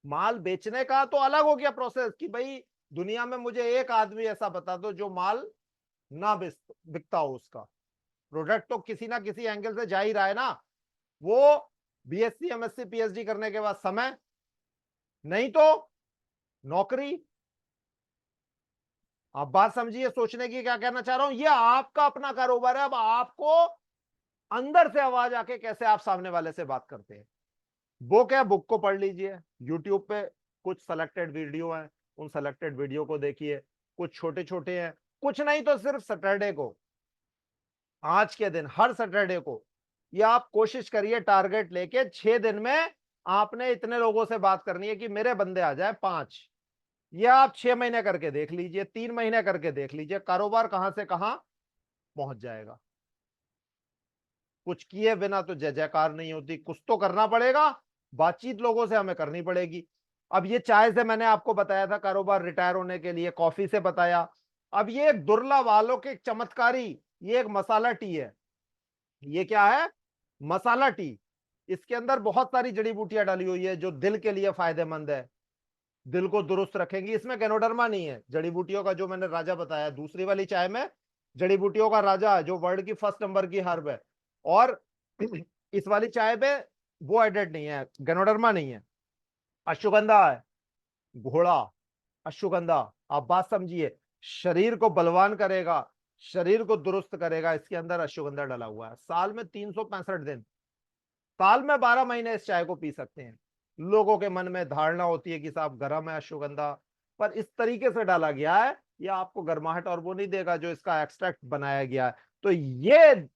माल बेचने का तो अलग हो गया प्रोसेस कि भाई दुनिया में मुझे एक आदमी ऐसा बता दो जो माल ना बिकता हो, उसका प्रोडक्ट तो किसी ना किसी एंगल से जा ही रहा है ना। वो बीएससी एमएससी पीएचडी करने के बाद समय, नहीं तो नौकरी। आप बात समझिए सोचने की, क्या कहना चाह रहा हूं, ये आपका अपना कारोबार है। अब आपको अंदर से आवाज आके कैसे आप सामने वाले से बात करते हैं। वो क्या, बुक को पढ़ लीजिए, यूट्यूब पे कुछ सेलेक्टेड वीडियो हैं, उन सेलेक्टेड वीडियो को देखिए। कुछ छोटे छोटे हैं, कुछ नहीं तो सिर्फ सैटरडे को, आज के दिन हर सैटरडे को, ये आप कोशिश करिए टारगेट लेके 6 दिन में आपने इतने लोगों से बात करनी है कि मेरे बंदे आ जाए 5। ये आप 6 महीने करके देख लीजिए, 3 महीने करके देख लीजिए, कारोबार कहां से कहां पहुंच जाएगा। कुछ किए बिना तो जय जयकार नहीं होती, कुछ तो करना पड़ेगा। बातचीत लोगों से हमें करनी पड़ेगी। अब ये चाय से मैंने आपको बताया था कारोबार रिटायर होने के लिए, कॉफी से बताया। अब ये एक दुर्लभ आलोक, एक चमत्कारी, ये एक मसाला टी है। ये क्या है, मसाला टी। इसके अंदर बहुत सारी जड़ी बूटियां डाली हुई है जो दिल के लिए फायदेमंद है, दिल को दुरुस्त रखेंगी। इसमें गैनोडर्मा नहीं है, जड़ी बूटियों का जो मैंने राजा बताया। दूसरी वाली चाय में जड़ी बूटियों का राजा है, जो वर्ल्ड की फर्स्ट नंबर की हर्ब है। और इस वाली चाय पे वो एडेड नहीं है, गैनोडर्मा नहीं है, अश्वगंधा है, घोड़ा अश्वगंधा। आप बात समझिए, शरीर को बलवान करेगा, शरीर को दुरुस्त करेगा, इसके अंदर अश्वगंधा डाला हुआ है। साल में 365 दिन, साल में 12 महीने इस चाय को पी सकते हैं। लोगों के मन में धारणा होती है कि साहब गर्म है अश्वगंधा, पर इस तरीके से डाला गया है, ये आपको गर्माहट और वो नहीं देगा जो इसका एक्सट्रैक्ट बनाया गया है। तो ये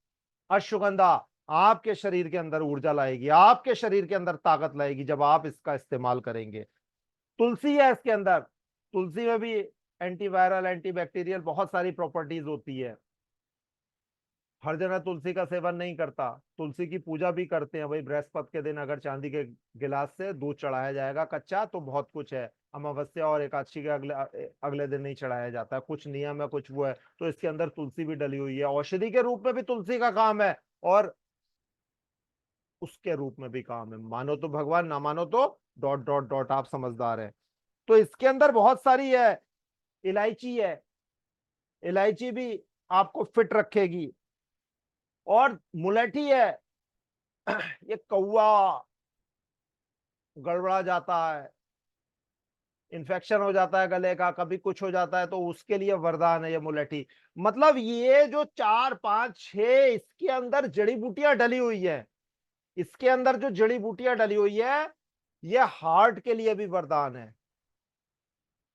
अश्वगंधा आपके शरीर के अंदर ऊर्जा लाएगी, आपके शरीर के अंदर ताकत लाएगी जब आप इसका इस्तेमाल करेंगे। तुलसी है इसके अंदर, तुलसी में भी एंटीवायरल एंटीबैक्टीरियल बहुत सारी प्रॉपर्टीज होती है। हर जगह तुलसी का सेवन नहीं करता, तुलसी की पूजा भी करते हैं भाई। बृहस्पति के दिन अगर चांदी के गिलास से दूध चढ़ाया जाएगा कच्चा तो बहुत कुछ है। अमावस्या और एकादशी के अगले अगले दिन नहीं चढ़ाया जाता, कुछ नियम है, कुछ वो है। तो इसके अंदर तुलसी भी डली हुई है, औषधि के रूप में भी तुलसी का काम है और उसके रूप में भी काम है। मानो तो भगवान, ना मानो तो डॉट डॉट डॉट, आप समझदार है। तो इसके अंदर बहुत सारी है। इलायची है, इलायची भी आपको फिट रखेगी। और मुलेठी है, ये कौवा गड़बड़ा जाता है, इन्फेक्शन हो जाता है गले का, कभी कुछ हो जाता है, तो उसके लिए वरदान है ये मुलेठी। मतलब ये जो 4 5 6 इसके अंदर जड़ी बूटियां डली हुई है, इसके अंदर जो जड़ी बूटियां डली हुई है, ये हार्ट के लिए भी वरदान है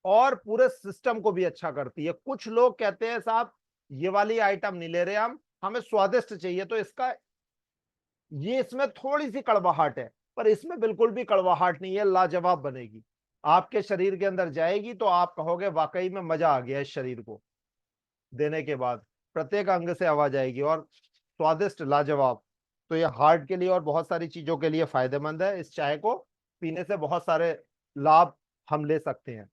और पूरे सिस्टम को भी अच्छा करती है। कुछ लोग कहते हैं साहब ये वाली आइटम नहीं ले रहे हम, हमें स्वादिष्ट चाहिए, तो इसका ये इसमें थोड़ी सी कड़वाहट है, पर इसमें बिल्कुल भी कड़वाहट नहीं है, लाजवाब बनेगी। आपके शरीर के अंदर जाएगी तो आप कहोगे वाकई में मजा आ गया इस शरीर को देने के बाद। प्रत्येक अंग से आवाज आएगी और स्वादिष्ट, लाजवाब। तो ये हार्ट के लिए और बहुत सारी चीजों के लिए फायदेमंद है। इस चाय को पीने से बहुत सारे लाभ हम ले सकते हैं।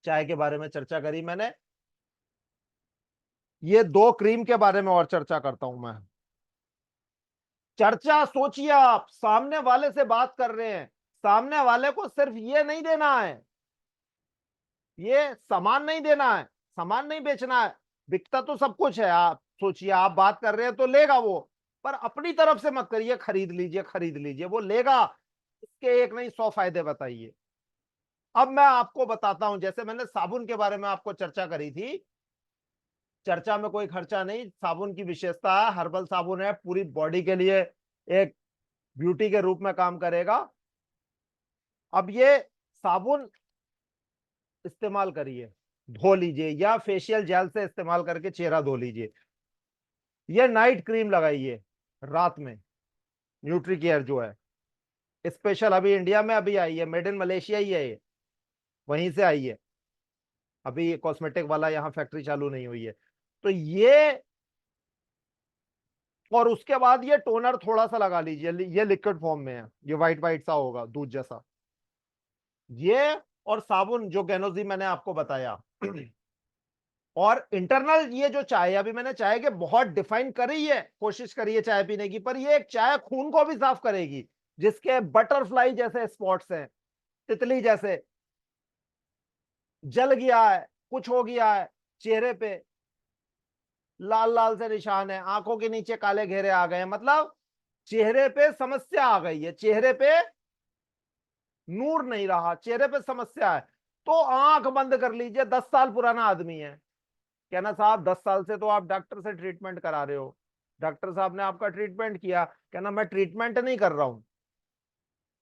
चाय के बारे में चर्चा करी मैंने, ये 2 क्रीम के बारे में और चर्चा करता हूं मैं। चर्चा सोचिए, आप सामने वाले से बात कर रहे हैं, सामने वाले को सिर्फ ये नहीं देना है, ये सामान नहीं देना है, सामान नहीं बेचना है। बिकता तो सब कुछ है। आप सोचिए, आप बात कर रहे हैं तो लेगा वो, पर अपनी तरफ से मत करिए खरीद लीजिए खरीद लीजिए, वो लेगा। इसके एक नहीं 100 फायदे बताइए। अब मैं आपको बताता हूं, जैसे मैंने साबुन के बारे में आपको चर्चा करी थी, चर्चा में कोई खर्चा नहीं, साबुन की विशेषता है, हर्बल साबुन है, पूरी बॉडी के लिए एक ब्यूटी के रूप में काम करेगा। अब ये साबुन इस्तेमाल करिए, धो लीजिए या फेशियल जेल से इस्तेमाल करके चेहरा धो लीजिए। ये नाइट क्रीम लगाइए रात में, न्यूट्री केयर जो है स्पेशल, अभी इंडिया में अभी आई है, मेड इन मलेशिया ही है ये, वहीं से आई है। अभी कॉस्मेटिक वाला यहाँ फैक्ट्री चालू नहीं हुई है। तो ये और उसके बाद ये टोनर थोड़ा सा लगा लीजिए, ये लिक्विड फॉर्म में है, ये व्हाइट व्हाइट सा होगा दूध जैसा, ये। और साबुन जो गैनोजी मैंने आपको बताया। और इंटरनल ये जो चाय, अभी मैंने चाय के बहुत डिफाइन करी है, कोशिश करी है चाय पीने की, पर ये एक चाय खून को भी साफ करेगी, जिसके बटरफ्लाई जैसे स्पॉट्स हैं, तितली जैसे, जल गया है, कुछ हो गया है चेहरे पे, लाल लाल से निशान है, आंखों के नीचे काले घेरे आ गए हैं, मतलब चेहरे पे समस्या आ गई है, चेहरे पे नूर नहीं रहा, चेहरे पे समस्या है, तो आंख बंद कर लीजिए। 10 साल पुराना आदमी है, कहना साहब 10 साल से तो आप डॉक्टर से ट्रीटमेंट करा रहे हो, डॉक्टर साहब ने आपका ट्रीटमेंट किया, कहना मैं ट्रीटमेंट नहीं कर रहा हूं,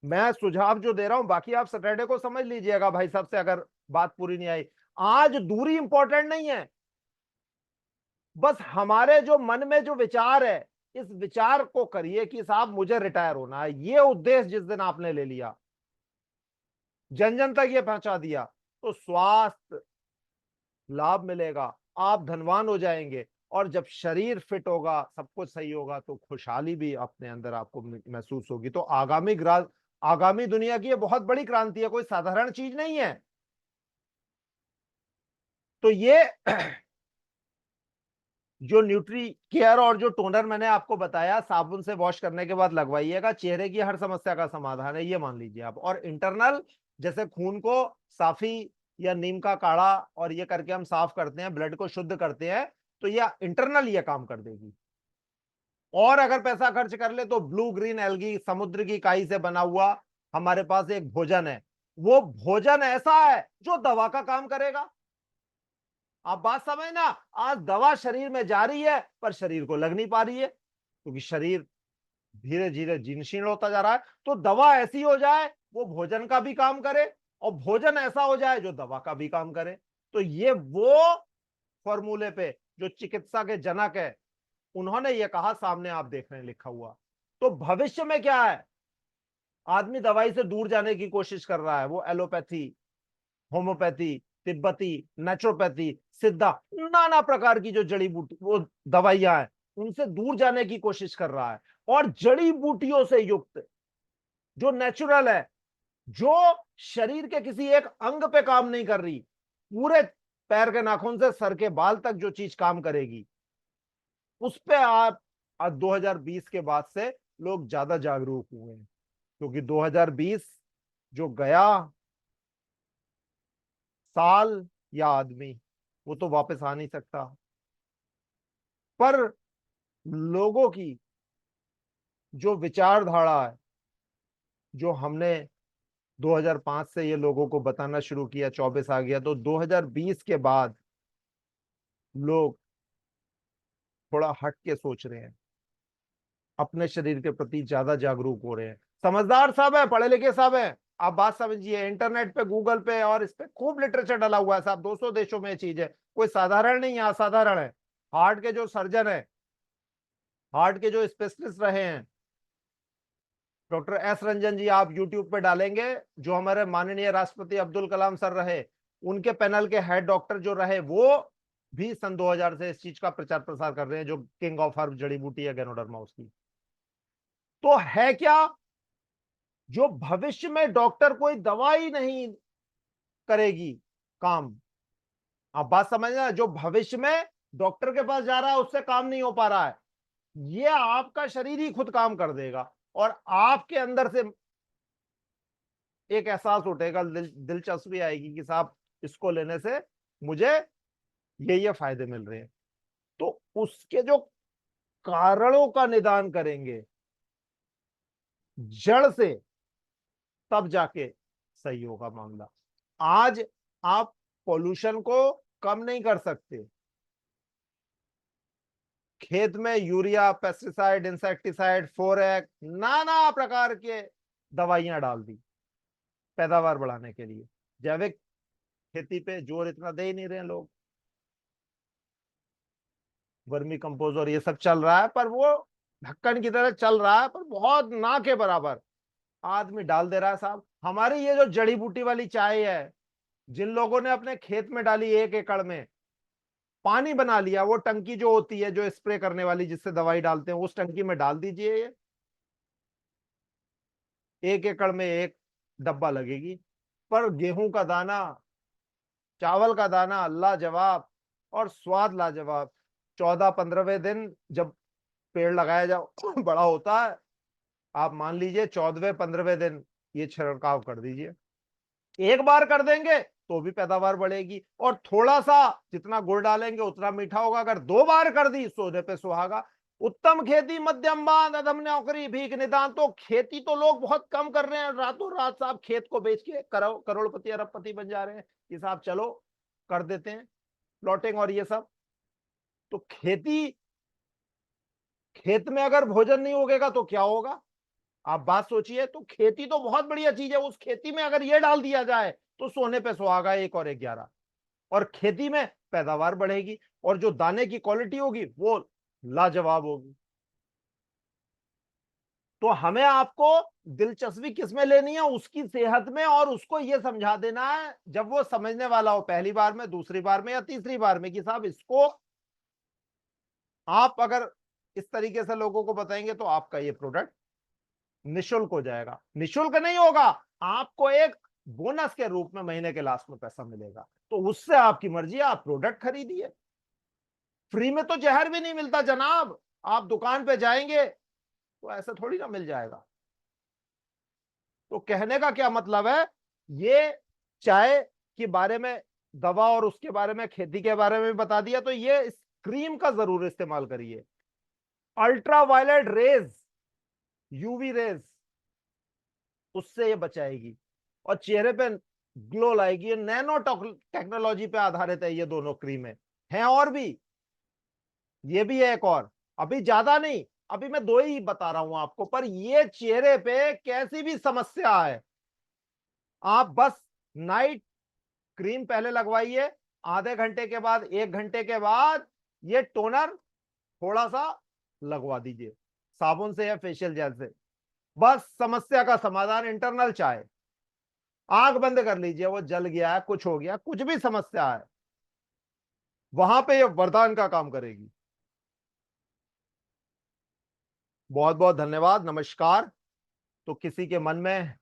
मैं सुझाव जो दे रहा हूं, बाकी आप सैटरडे को समझ लीजिएगा भाई साहब से, अगर बात पूरी नहीं आई। आज दूरी इंपॉर्टेंट नहीं है, बस हमारे जो मन में जो विचार है, इस विचार को करिए कि साहब मुझे रिटायर होना है, ये उद्देश्य जिस दिन आपने ले लिया, जन जन तक ये पहुंचा दिया, तो स्वास्थ्य लाभ मिलेगा, आप धनवान हो जाएंगे, और जब शरीर फिट होगा, सब कुछ सही होगा, तो खुशहाली भी अपने अंदर आपको महसूस होगी। तो आगामी दुनिया की ये बहुत बड़ी क्रांति है, कोई साधारण चीज नहीं है। तो ये जो न्यूट्री केयर और जो टोनर मैंने आपको बताया, साबुन से वॉश करने के बाद लगवाइएगा, चेहरे की हर समस्या का समाधान है, ये मान लीजिए आप। और इंटरनल, जैसे खून को साफी या नीम का काढ़ा और ये करके हम साफ करते हैं, ब्लड को शुद्ध करते हैं, तो ये इंटरनल ये काम कर देगी। और अगर पैसा खर्च कर ले तो ब्लू ग्रीन एल्गी, समुद्र की काई से बना हुआ हमारे पास एक भोजन है, वो भोजन ऐसा है जो दवा का काम करेगा। आप बात समझ ना, आज दवा शरीर में जा रही है, पर शरीर को लग नहीं पा रही है, क्योंकि शरीर धीरे धीरे जीर्णशीर्ण होता जा रहा है। तो दवा ऐसी हो जाए वो भोजन का भी काम करे, और भोजन ऐसा हो जाए जो दवा का भी काम करे। तो ये वो फॉर्मूले पे जो चिकित्सा के जनक है, उन्होंने ये कहा, सामने आप देख रहे हैं लिखा हुआ। तो भविष्य में क्या है, आदमी दवाई से दूर जाने की कोशिश कर रहा है, वो एलोपैथी, होम्योपैथी, तिब्बती, नेचुरोपैथी, सिद्धा, नाना प्रकार की जो जड़ी बूटी वो दवाइयां हैं, उनसे दूर जाने की कोशिश कर रहा है। और जड़ी बूटियों से युक्त जो नेचुरल है, जो शरीर के किसी एक अंग पे काम नहीं कर रही, पूरे पैर के नाखून से सर के बाल तक जो चीज काम करेगी, उस पे आप आज 2020 के बाद से लोग ज्यादा जागरूक हुए हैं। क्योंकि 2020 जो गया साल या आदमी, वो तो वापस आ नहीं सकता, पर लोगों की जो विचारधारा है, जो हमने 2005 से ये लोगों को बताना शुरू किया, 24 आ गया, तो 2020 के बाद लोग थोड़ा हट के सोच रहे हैं, अपने शरीर के प्रति ज्यादा जागरूक हो रहे हैं, समझदार साहब है, पढ़े लिखे साहब है। आप बात समझिए, इंटरनेट पे, गूगल पे और इस पे खूब लिटरेचर डाला हुआ है साहब, 200 देशों में ये चीज है, कोई साधारण नहीं है, असाधारण है। हार्ट के जो सर्जन है, हार्ट के जो स्पेशलिस्ट रहे हैं, डॉक्टर एस रंजन जी, आप यूट्यूब पे डालेंगे, जो हमारे माननीय राष्ट्रपति अब्दुल कलाम सर रहे, उनके पैनल के हेड डॉक्टर जो रहे, वो भी सन 2000 से इस चीज का प्रचार प्रसार कर रहे हैं, जो किंग ऑफ हर्ब जड़ी बूटी है गैनोडर्मा उसकी। तो है क्या, जो भविष्य में डॉक्टर कोई दवाई नहीं करेगी काम। आप बात समझना, जो भविष्य में डॉक्टर के पास जा रहा है उससे काम नहीं हो पा रहा है, ये आपका शरीर ही खुद काम कर देगा, और आपके अंदर से एक एहसास उठेगा, दिलचस्पी आएगी कि साहब इसको लेने से मुझे ये फायदे मिल रहे हैं। तो उसके जो कारणों का निदान करेंगे जड़ से, तब जाके सही होगा मामला। आज आप पोल्यूशन को कम नहीं कर सकते, खेत में यूरिया, पेस्टिसाइड, इंसेक्टिसाइड, फोरेक, नाना प्रकार के दवाइयां डाल दी पैदावार बढ़ाने के लिए। जैविक खेती पे जोर इतना दे ही नहीं रहे लोग, वर्मी कंपोज और ये सब चल रहा है, पर वो ढक्कन की तरह चल रहा है, पर बहुत ना के बराबर आदमी डाल दे रहा है साहब। हमारी ये जो जड़ी बूटी वाली चाय है, जिन लोगों ने अपने खेत में डाली 1 एकड़ में, पानी बना लिया, वो टंकी जो होती है जो स्प्रे करने वाली जिससे दवाई डालते हैं, उस टंकी में डाल दीजिए ये। 1 एकड़ में 1 डब्बा लगेगी। पर गेहूं का दाना, चावल का दाना लाजवाब, और स्वाद लाजवाब। 14-15वें दिन जब पेड़ लगाया जाओ बड़ा होता है, आप मान लीजिए 14वें-15वें दिन ये छिड़काव कर दीजिए। एक बार कर देंगे तो भी पैदावार बढ़ेगी, और थोड़ा सा जितना गुड़ डालेंगे उतना मीठा होगा। अगर 2 बार कर दी, सोने पे सुहागा। उत्तम खेती मध्यम बांध, अधम नौकरी भीख निदान। तो खेती तो लोग बहुत कम कर रहे हैं, रातों रात साहब खेत को बेच के करोड़पति अरबपति बन जा रहे हैं कि साहब चलो कर देते हैं प्लॉटिंग और ये सब। तो खेती, खेत में अगर भोजन नहीं उगेगा तो क्या होगा? आप बात सोचिए। तो खेती तो बहुत बढ़िया चीज है, उस खेती में अगर ये डाल दिया जाए तो सोने पे सुहागा, 1 और 1 11। और खेती में पैदावार बढ़ेगी, और जो दाने की क्वालिटी होगी वो लाजवाब होगी। तो हमें आपको दिलचस्पी किसमें लेनी है? उसकी सेहत में, और उसको यह समझा देना है जब वो समझने वाला हो, पहली बार में, दूसरी बार में, या तीसरी बार में, कि साहब इसको आप अगर इस तरीके से लोगों को बताएंगे तो आपका ये प्रोडक्ट निशुल्क हो जाएगा। निशुल्क नहीं होगा, आपको एक बोनस के रूप में महीने के लास्ट में पैसा मिलेगा। तो उससे आपकी मर्जी है, आप प्रोडक्ट खरीदिए। फ्री में तो जहर भी नहीं मिलता जनाब। आप दुकान पे जाएंगे तो ऐसा थोड़ी ना मिल जाएगा। तो कहने का क्या मतलब है, ये चाय के बारे में, दवा और उसके बारे में, खेती के बारे में बता दिया। तो ये इस क्रीम का जरूर इस्तेमाल करिए। Ultraviolet rays, UV rays, उससे ये बचाएगी और चेहरे पे ग्लो लाएगी। ये नैनो टेक्नोलॉजी पे आधारित है, ये दोनों क्रीमें हैं। और भी, ये भी है एक और, अभी ज्यादा नहीं, अभी मैं 2 ही बता रहा हूं आपको। पर ये चेहरे पे कैसी भी समस्या है, आप बस नाइट क्रीम पहले लगवाइए, आधे घंटे के बाद, 1 घंटे के बाद ये टोनर थोड़ा सा लगवा दीजिए, साबुन से या फेशियल जेल से। बस समस्या का समाधान। इंटरनल चाय, आंख बंद कर लीजिए, वो जल गया है, कुछ हो गया, कुछ भी समस्या है, वहां पे ये वरदान का काम करेगी। बहुत बहुत धन्यवाद, नमस्कार। तो किसी के मन में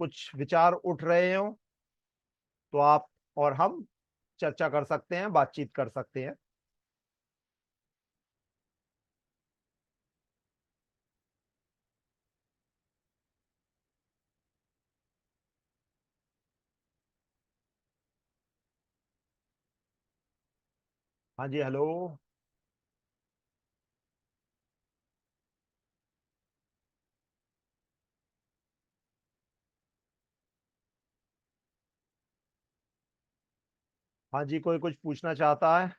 कुछ विचार उठ रहे हो तो आप और हम चर्चा कर सकते हैं, बातचीत कर सकते हैं। हाँ जी, हेलो। हाँ जी, कोई कुछ पूछना चाहता है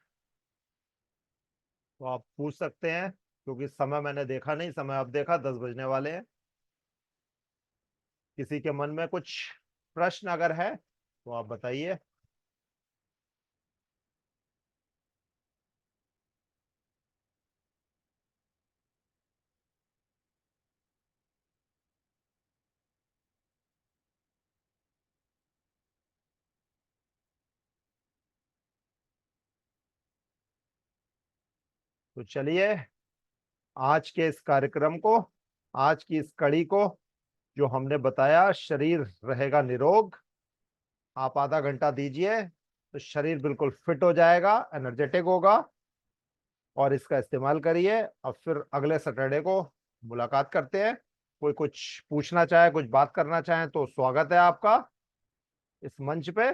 तो आप पूछ सकते हैं, क्योंकि समय मैंने देखा नहीं, समय अब देखा, 10 बजने वाले हैं। किसी के मन में कुछ प्रश्न अगर है तो आप बताइए। तो चलिए, आज के इस कार्यक्रम को, आज की इस कड़ी को, जो हमने बताया, शरीर रहेगा निरोग, आप आधा घंटा दीजिए तो शरीर बिल्कुल फिट हो जाएगा, एनर्जेटिक होगा। और इसका इस्तेमाल करिए। अब फिर अगले सैटरडे को मुलाकात करते हैं। कोई कुछ पूछना चाहे, कुछ बात करना चाहे तो स्वागत है आपका इस मंच पे।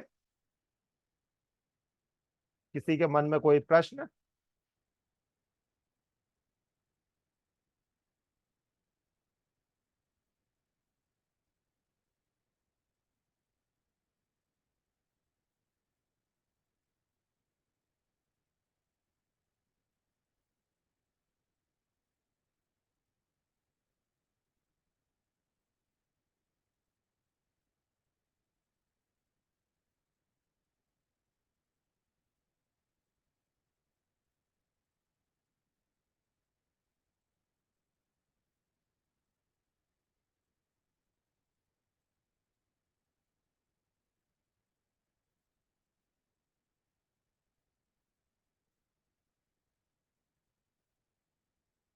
किसी के मन में कोई प्रश्न